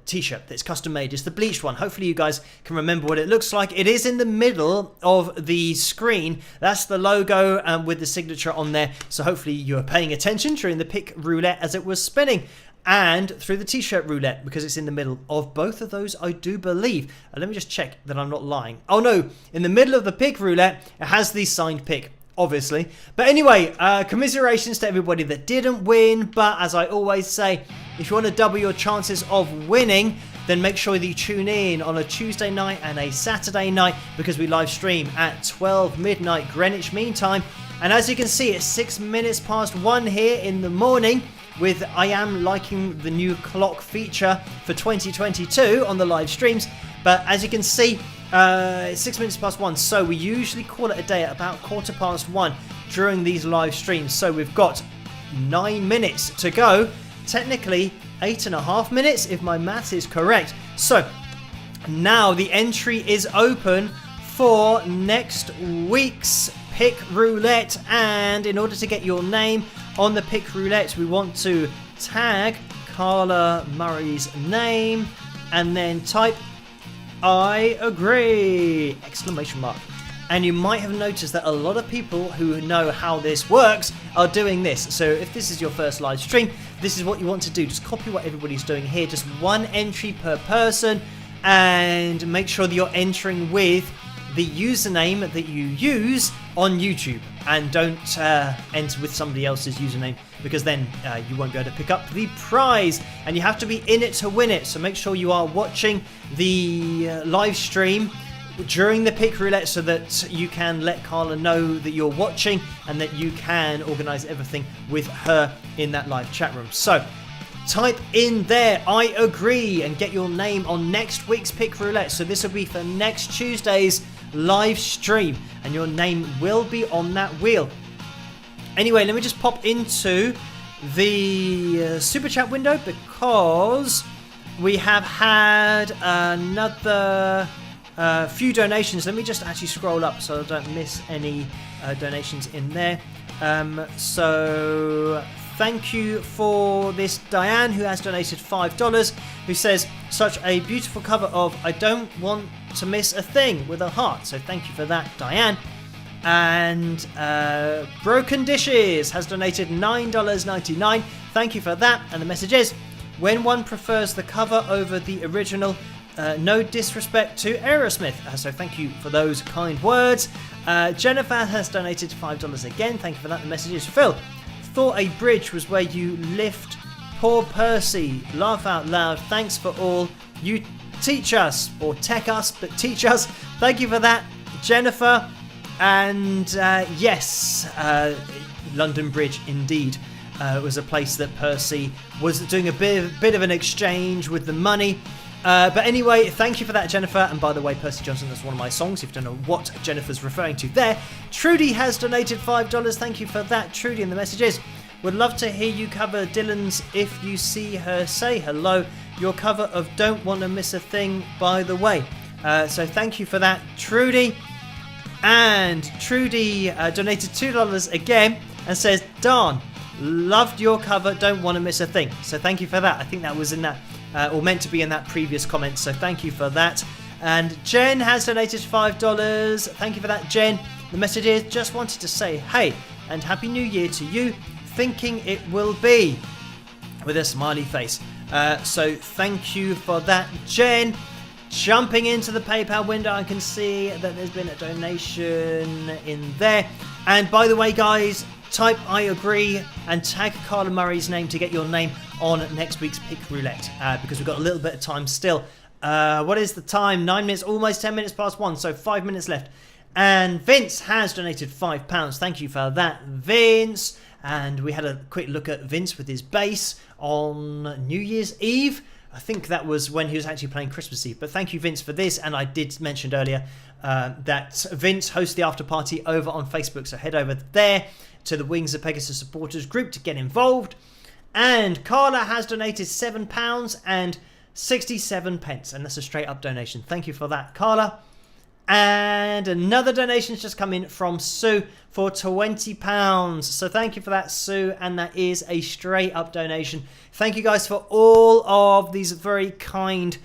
[SPEAKER 1] t-shirt that's custom made. It's the bleached one. Hopefully you guys can remember what it looks like. It is in the middle of the screen. That's the logo with the signature on there. So hopefully you're paying attention during the pick roulette as it was spinning, and through the t-shirt roulette, because it's in the middle of both of those, I do believe. Let me just check that I'm not lying. Oh no, in the middle of the pick roulette, it has the signed pick, obviously. But anyway, commiserations to everybody that didn't win. But as I always say, if you want to double your chances of winning, then make sure that you tune in on a Tuesday night and a Saturday night, because we live stream at 12 midnight Greenwich Mean Time. And as you can see, it's 6 minutes past 1 here in the morning. With I am liking the new clock feature for 2022 on the live streams. But as you can see, it's 6 minutes past 1, so we usually call it a day at about 1:15 during these live streams. So we've got 9 minutes to go. Technically 8.5 minutes if my maths is correct. So now the entry is open for next week's pick roulette, and in order to get your name on the pick roulette, we want to tag Carla Murray's name and then type "I agree!" exclamation mark. And you might have noticed that a lot of people who know how this works are doing this. So if this is your first live stream, this is what you want to do. Just copy what everybody's doing here. Just one entry per person, and make sure that you're entering with the username that you use on YouTube, and don't enter with somebody else's username, because then you won't be able to pick up the prize, and you have to be in it to win it. So make sure you are watching the live stream during the pick roulette, so that you can let Carla know that you're watching and that you can organize everything with her in that live chat room. So type in there "I agree" and get your name on next week's pick roulette. So this will be for next Tuesday's live stream, and your name will be on that wheel. Anyway, let me just pop into the super chat window, because we have had another few donations. Let me just actually scroll up so I don't miss any donations in there. So thank you for this Diane, who has donated $5, who says, "Such a beautiful cover of I Don't Want to Miss a Thing," with a heart. So thank you for that, Diane. And Broken Dishes has donated $9.99. Thank you for that. And the message is, "When one prefers the cover over the original, no disrespect to Aerosmith." So thank you for those kind words. Jennifer has donated $5 again. Thank you for that. The message is, "Phil, thought a bridge was where you lift Poor Percy, laugh out loud. Thanks for all you teach us, or tech us, but teach us. Thank you for that, Jennifer. And yes, London Bridge indeed was a place that Percy was doing a bit of an exchange with the money. But anyway, thank you for that, Jennifer. And by the way, Percy Johnson, that's one of my songs, if you don't know what Jennifer's referring to there. Trudy has donated $5. Thank you for that, Trudy. And the message is, would love to hear you cover Dylan's If You See Her Say Hello, your cover of Don't Want to Miss a Thing, by the way. So thank you for that, Trudy. And Trudy donated $2 again and says, Darn, loved your cover, Don't Want to Miss a Thing. So thank you for that. I think that was in that, or meant to be in that previous comment. So thank you for that. And Jen has donated $5. Thank you for that, Jen. The message is, just wanted to say hey and Happy New Year to you. Thinking it will be, with a smiley face. So thank you for that, Jen. Jumping into the PayPal window, I can see that there's been a donation in there. And by the way, guys, type I agree and tag Carla Murray's name to get your name on next week's Pick Roulette, because we've got a little bit of time still. What is the time? 9 minutes, almost 10 minutes past 1, so 5 minutes left. And Vince has donated £5. Thank you for that, Vince. And we had a quick look at Vince with his bass on New Year's Eve. I think that was when he was actually playing Christmas Eve. But thank you, Vince, for this. And I did mention earlier that Vince hosts the after party over on Facebook. So head over there to the Wings of Pegasus supporters group to get involved. And Carla has donated £7 and 67 pence. And that's a straight up donation. Thank you for that, Carla. And another donation's just come in from Sue for £20. So thank you for that, Sue. And that is a straight up donation. Thank you guys for all of these very kind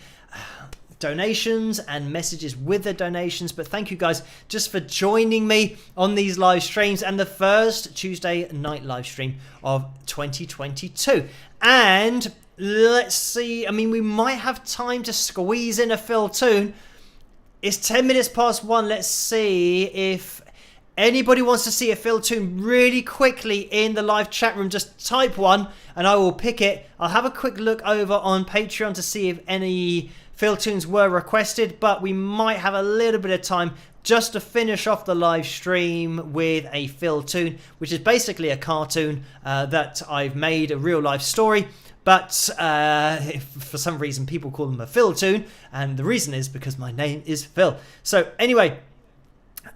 [SPEAKER 1] donations and messages with the donations. But thank you guys just for joining me on these live streams and the first Tuesday night live stream of 2022. And let's see, I mean, we might have time to squeeze in a Phil tune. It's 10 minutes past 1. Let's see if anybody wants to see a Phil tune really quickly in the live chat room. Just type one and I will pick it. I'll have a quick look over on Patreon to see if any Phil tunes were requested, but we might have a little bit of time just to finish off the live stream with a Phil tune, which is basically a cartoon that I've made, a real life story. But if for some reason people call them a Phil tune, and the reason is because my name is Phil. So anyway,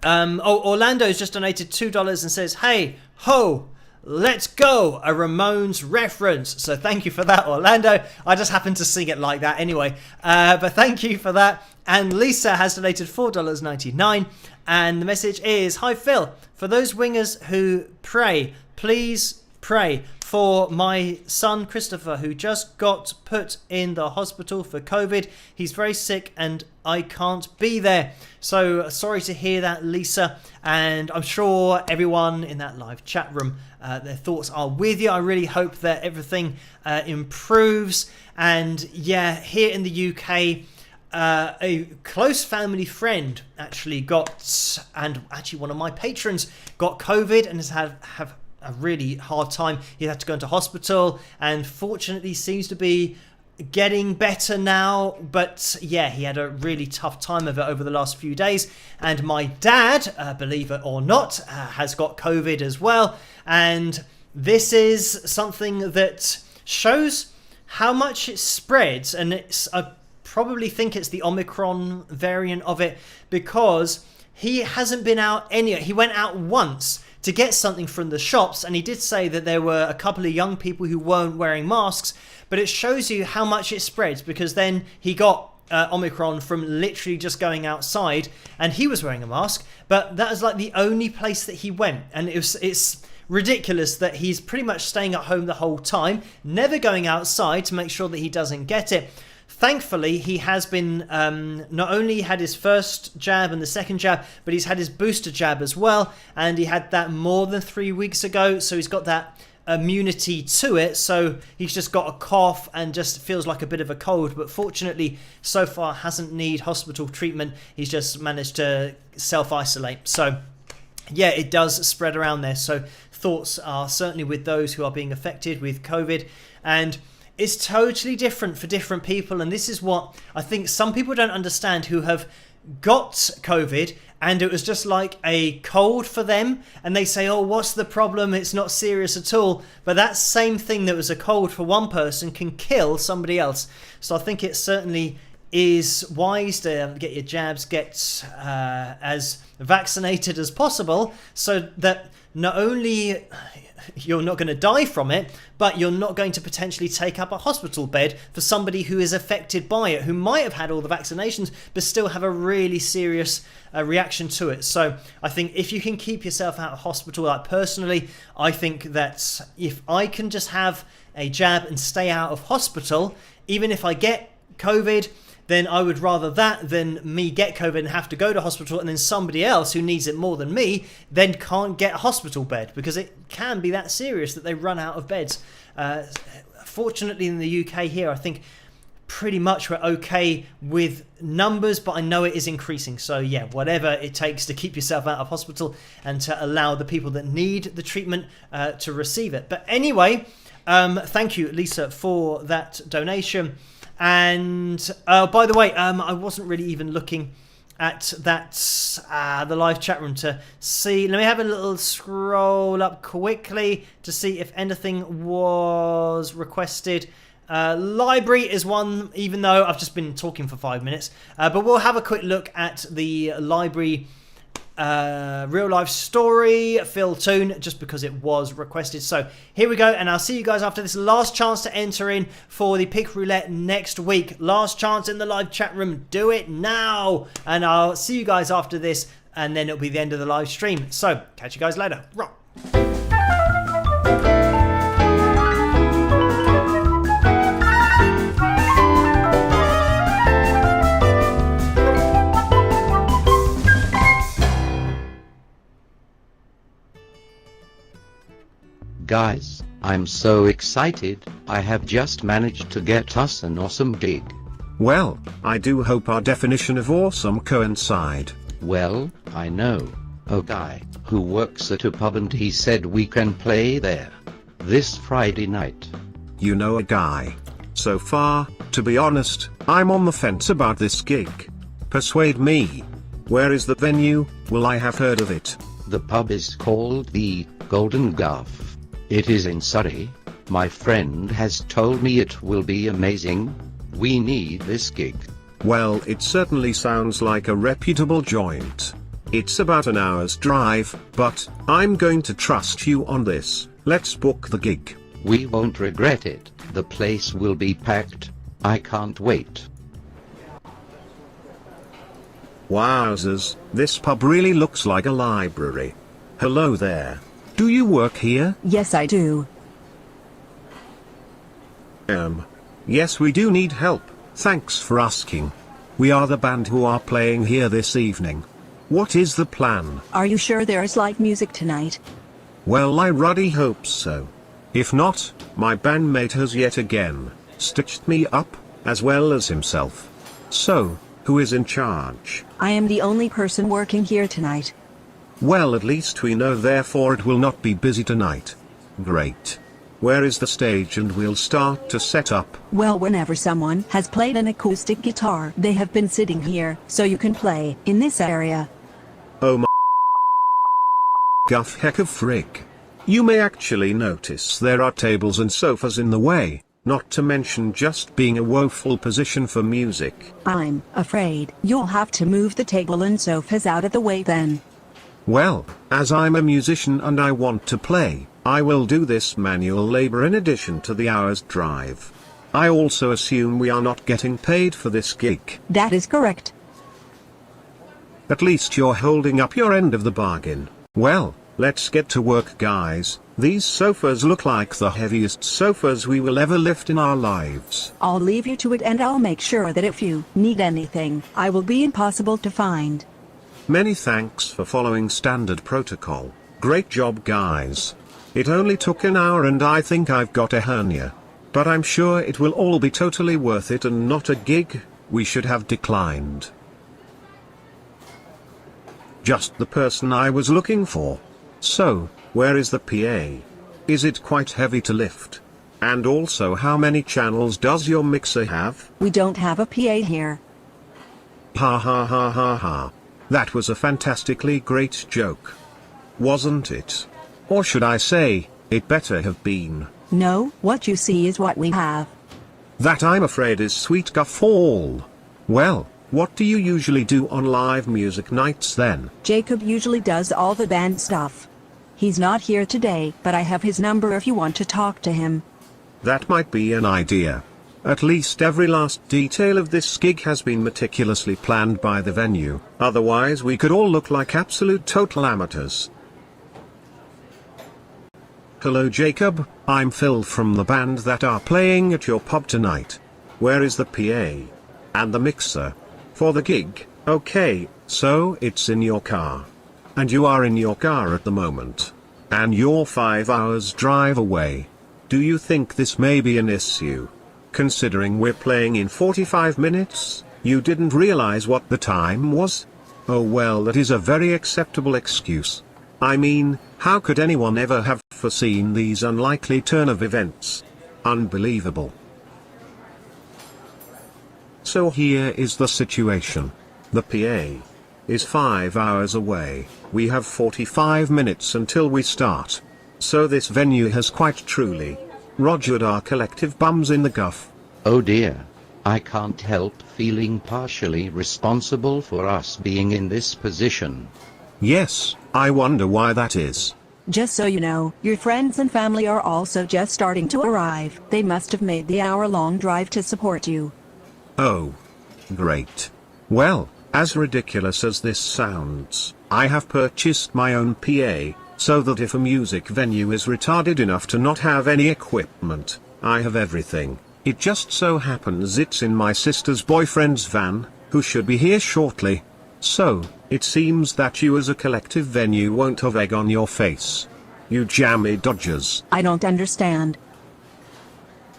[SPEAKER 1] Orlando's just donated $2 and says, hey, ho, let's go, a Ramones reference. So thank you for that, Orlando. I just happened to sing it like that anyway. But thank you for that. And Lisa has donated $4.99. And the message is, hi, Phil. For those wingers who pray, please pray for my son Christopher, who just got put in the hospital for COVID. He's very sick and I can't be there. So sorry to hear that, Lisa. And I'm sure everyone in that live chat room, their thoughts are with you. I really hope that everything improves. And yeah, here in the UK, a close family friend actually got, and actually one of my patrons got COVID and has have a really hard time. He had to go into hospital and fortunately seems to be getting better now. But yeah, he had a really tough time of it over the last few days. And my dad, believe it or not, has got COVID as well. And this is something that shows how much it spreads. And it's, I probably think it's the Omicron variant of it, because he hasn't been out anywhere. He went out once to get something from the shops, and he did say that there were a couple of young people who weren't wearing masks, but it shows you how much it spreads, because then he got Omicron from literally just going outside, and he was wearing a mask, but that was like the only place that he went. And it's ridiculous that he's pretty much staying at home the whole time, never going outside to make sure that he doesn't get it. Thankfully, he has been, not only had his first jab and the second jab, but he's had his booster jab as well. And he had that more than 3 weeks ago. So he's got that immunity to it. So he's just got a cough and just feels like a bit of a cold. But fortunately, so far hasn't need hospital treatment. He's just managed to self-isolate. So yeah, it does spread around there. So thoughts are certainly with those who are being affected with COVID. And it's totally different for different people. And this is what I think some people don't understand who have got COVID and it was just like a cold for them, and they say, oh, what's the problem, it's not serious at all. But that same thing that was a cold for one person can kill somebody else. So I think it certainly is wise to get your jabs, get as vaccinated as possible, so that not only you're not going to die from it, but you're not going to potentially take up a hospital bed for somebody who is affected by it, who might have had all the vaccinations but still have a really serious reaction to it. So I think if you can keep yourself out of hospital, like personally, I think that if I can just have a jab and stay out of hospital, even if I get COVID, then I would rather that than me get COVID and have to go to hospital, and then somebody else who needs it more than me then can't get a hospital bed, because it can be that serious that they run out of beds. Fortunately in the UK here, I think pretty much we're okay with numbers, but I know it is increasing. So yeah, whatever it takes to keep yourself out of hospital and to allow the people that need the treatment to receive it. But anyway, thank you, Lisa, for that donation. And by the way, I wasn't really even looking at that the live chat room to see. Let me have a little scroll up quickly to see if anything was requested. Library is one, even though I've just been talking for 5 minutes, but we'll have a quick look at the library real life story Phil Toon, just because it was requested. So here we go, and I'll see you guys after this. Last chance to enter in for the pick roulette next week. Last chance in the live chat room. Do it now, and I'll see you guys after this, and then it'll be the end of the live stream. So catch you guys later. Rock.
[SPEAKER 2] Guys, I'm so excited. I have just managed to get us an awesome gig.
[SPEAKER 3] Well, I do hope our definition of awesome coincide.
[SPEAKER 2] Well, I know a guy who works at a pub and he said we can play there this Friday night.
[SPEAKER 3] You know a guy. So far, to be honest, I'm on the fence about this gig. Persuade me. Where is the venue? Will I have heard of it?
[SPEAKER 2] The pub is called the Golden Guff. It is in Surrey. My friend has told me it will be amazing. We need this gig.
[SPEAKER 3] Well, it certainly sounds like a reputable joint. It's about an hour's drive, but I'm going to trust you on this. Let's book the gig.
[SPEAKER 2] We won't regret it. The place will be packed. I can't wait.
[SPEAKER 3] Wowzers, this pub really looks like a library. Hello there. Do you work here?
[SPEAKER 4] Yes, I do.
[SPEAKER 3] Yes, we do need help. Thanks for asking. We are the band who are playing here this evening. What is the plan?
[SPEAKER 4] Are you sure there is live music tonight?
[SPEAKER 3] Well, I really hope so. If not, my bandmate has yet again stitched me up, as well as himself. So, who is in charge?
[SPEAKER 4] I am the only person working here tonight.
[SPEAKER 3] Well, at least we know, therefore it will not be busy tonight. Great. Where is the stage, and we'll start to set up?
[SPEAKER 4] Well, whenever someone has played an acoustic guitar, they have been sitting here, so you can play in this area.
[SPEAKER 3] Oh my guff heck of frig. You may actually notice there are tables and sofas in the way, not to mention just being a woeful position for music.
[SPEAKER 4] I'm afraid you'll have to move the table and sofas out of the way then.
[SPEAKER 3] Well, as I'm a musician and I want to play, I will do this manual labor in addition to the hour's drive. I also assume we are not getting paid for this gig.
[SPEAKER 4] That is correct.
[SPEAKER 3] At least you're holding up your end of the bargain. Well, let's get to work, guys. These sofas look like the heaviest sofas we will ever lift in our lives.
[SPEAKER 4] I'll leave you to it, and I'll make sure that if you need anything, I will be impossible to find.
[SPEAKER 3] Many thanks for following standard protocol. Great job, guys. It only took an hour and I think I've got a hernia. But I'm sure it will all be totally worth it and not a gig we should have declined. Just the person I was looking for. So, where is the PA? Is it quite heavy to lift? And also, how many channels does your mixer have?
[SPEAKER 4] We don't have a PA here.
[SPEAKER 3] Ha ha ha ha ha. That was a fantastically great joke. Wasn't it? Or should I say, it better have been.
[SPEAKER 4] No, what you see is what we have.
[SPEAKER 3] That, I'm afraid, is sweet guffaw. Well, what do you usually do on live music nights then?
[SPEAKER 4] Jacob usually does all the band stuff. He's not here today, but I have his number if you want to talk to him.
[SPEAKER 3] That might be an idea. At least every last detail of this gig has been meticulously planned by the venue, otherwise we could all look like absolute total amateurs. Hello Jacob, I'm Phil from the band that are playing at your pub tonight. Where is the PA? And the mixer? For the gig? Okay, so it's in your car. And you are in your car at the moment. And you're 5 hours drive away. Do you think this may be an issue? Considering we're playing in 45 minutes, you didn't realize what the time was? Oh well, that is a very acceptable excuse. I mean, how could anyone ever have foreseen these unlikely turn of events? Unbelievable. So here is the situation. The PA is 5 hours away. We have 45 minutes until we start. So this venue has quite truly rogered our collective bums in the guff.
[SPEAKER 2] Oh dear. I can't help feeling partially responsible for us being in this position.
[SPEAKER 3] Yes, I wonder why that is.
[SPEAKER 4] Just so you know, your friends and family are also just starting to arrive. They must have made the hour-long drive to support you.
[SPEAKER 3] Oh. Great. Well, as ridiculous as this sounds, I have purchased my own PA, so that if a music venue is retarded enough to not have any equipment, I have everything. It just so happens it's in my sister's boyfriend's van, who should be here shortly. So, it seems that you as a collective venue won't have egg on your face. You jammy dodgers.
[SPEAKER 4] I don't understand.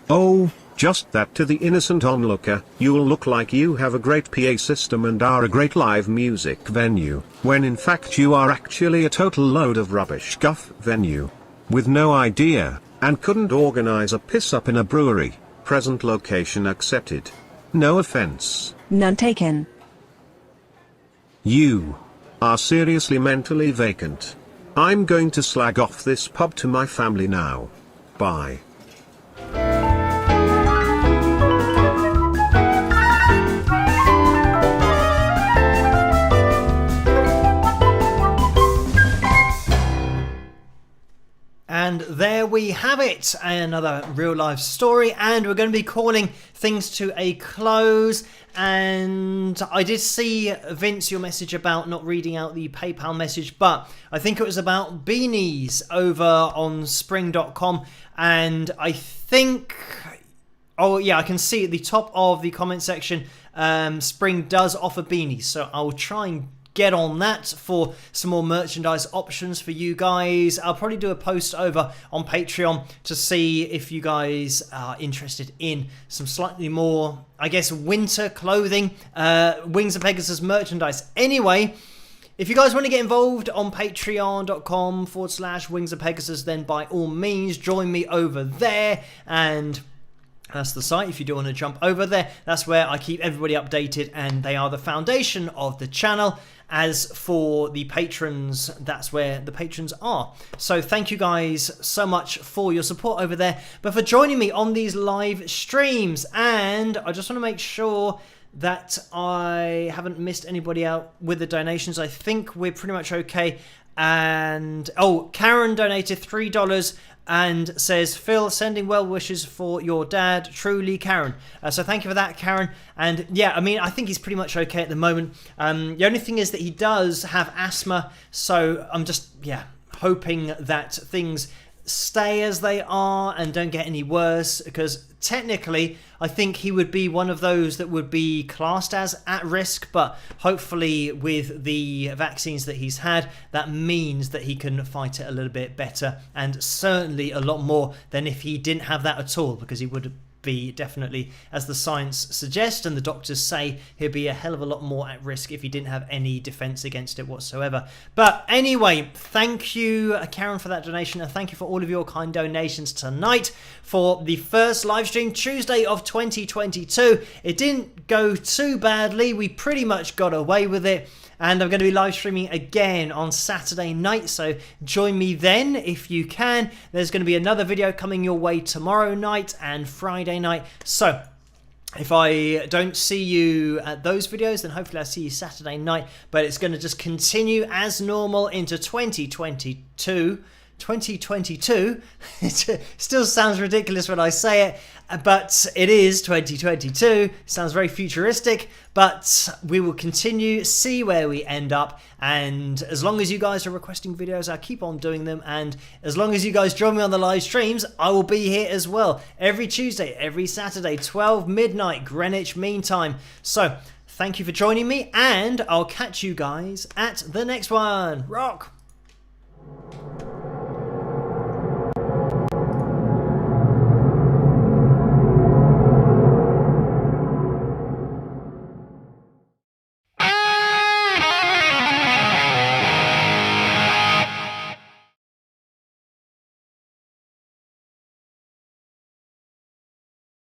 [SPEAKER 3] Oh, just that to the innocent onlooker, you'll look like you have a great PA system and are a great live music venue, when in fact you are actually a total load of rubbish guff venue. With no idea, and couldn't organize a piss-up in a brewery. Present location accepted. No offense.
[SPEAKER 4] None taken.
[SPEAKER 3] You are seriously mentally vacant. I'm going to slag off this pub to my family now. Bye.
[SPEAKER 1] And there we have it, another real life story, and we're going to be calling things to a close. And I did see, Vince, your message about not reading out the PayPal message, but I think it was about beanies over on spring.com, and I think, oh yeah, I can see at the top of the comment section, Spring does offer beanies, so I'll try and get on that for some more merchandise options for you guys. I'll probably do a post over on Patreon to see if you guys are interested in some slightly more, I guess, winter clothing, Wings of Pegasus merchandise. Anyway, if you guys want to get involved on patreon.com/Wings of Pegasus, then by all means join me over there, and that's the site. If you do want to jump over there, that's where I keep everybody updated, and they are the foundation of the channel. As for the patrons, that's where the patrons are. So thank you guys so much for your support over there, but for joining me on these live streams. And I just want to make sure that I haven't missed anybody out with the donations. I think we're pretty much okay. And oh, Karen donated $3 and says, Phil, sending well wishes for your dad, truly, Karen. So thank you for that, Karen. And yeah, I mean, I think he's pretty much okay at the moment. The only thing is that he does have asthma, so I'm just, yeah, hoping that things stay as they are and don't get any worse, because technically I think he would be one of those that would be classed as at risk, but hopefully with the vaccines that he's had, that means that he can fight it a little bit better, and certainly a lot more than if he didn't have that at all, because he would be definitely, as the science suggests and the doctors say, he'd be a hell of a lot more at risk if he didn't have any defense against it whatsoever. But anyway, thank you, Karen, for that donation, and thank you for all of your kind donations tonight for the first live stream Tuesday of 2022. It didn't go too badly. We pretty much got away with it. And I'm going to be live streaming again on Saturday night, so join me then if you can. There's going to be another video coming your way tomorrow night and Friday night. So if I don't see you at those videos, then hopefully I'll see you Saturday night. But it's going to just continue as normal into 2022. 2022, it still sounds ridiculous when I say it, but it is 2022. It sounds very futuristic, but we will continue, see where we end up, and as long as you guys are requesting videos, I'll keep on doing them, and as long as you guys join me on the live streams, I will be here as well, every Tuesday, every Saturday, 12 midnight Greenwich Mean Time. So thank you for joining me, and I'll catch you guys at the next one. Rock!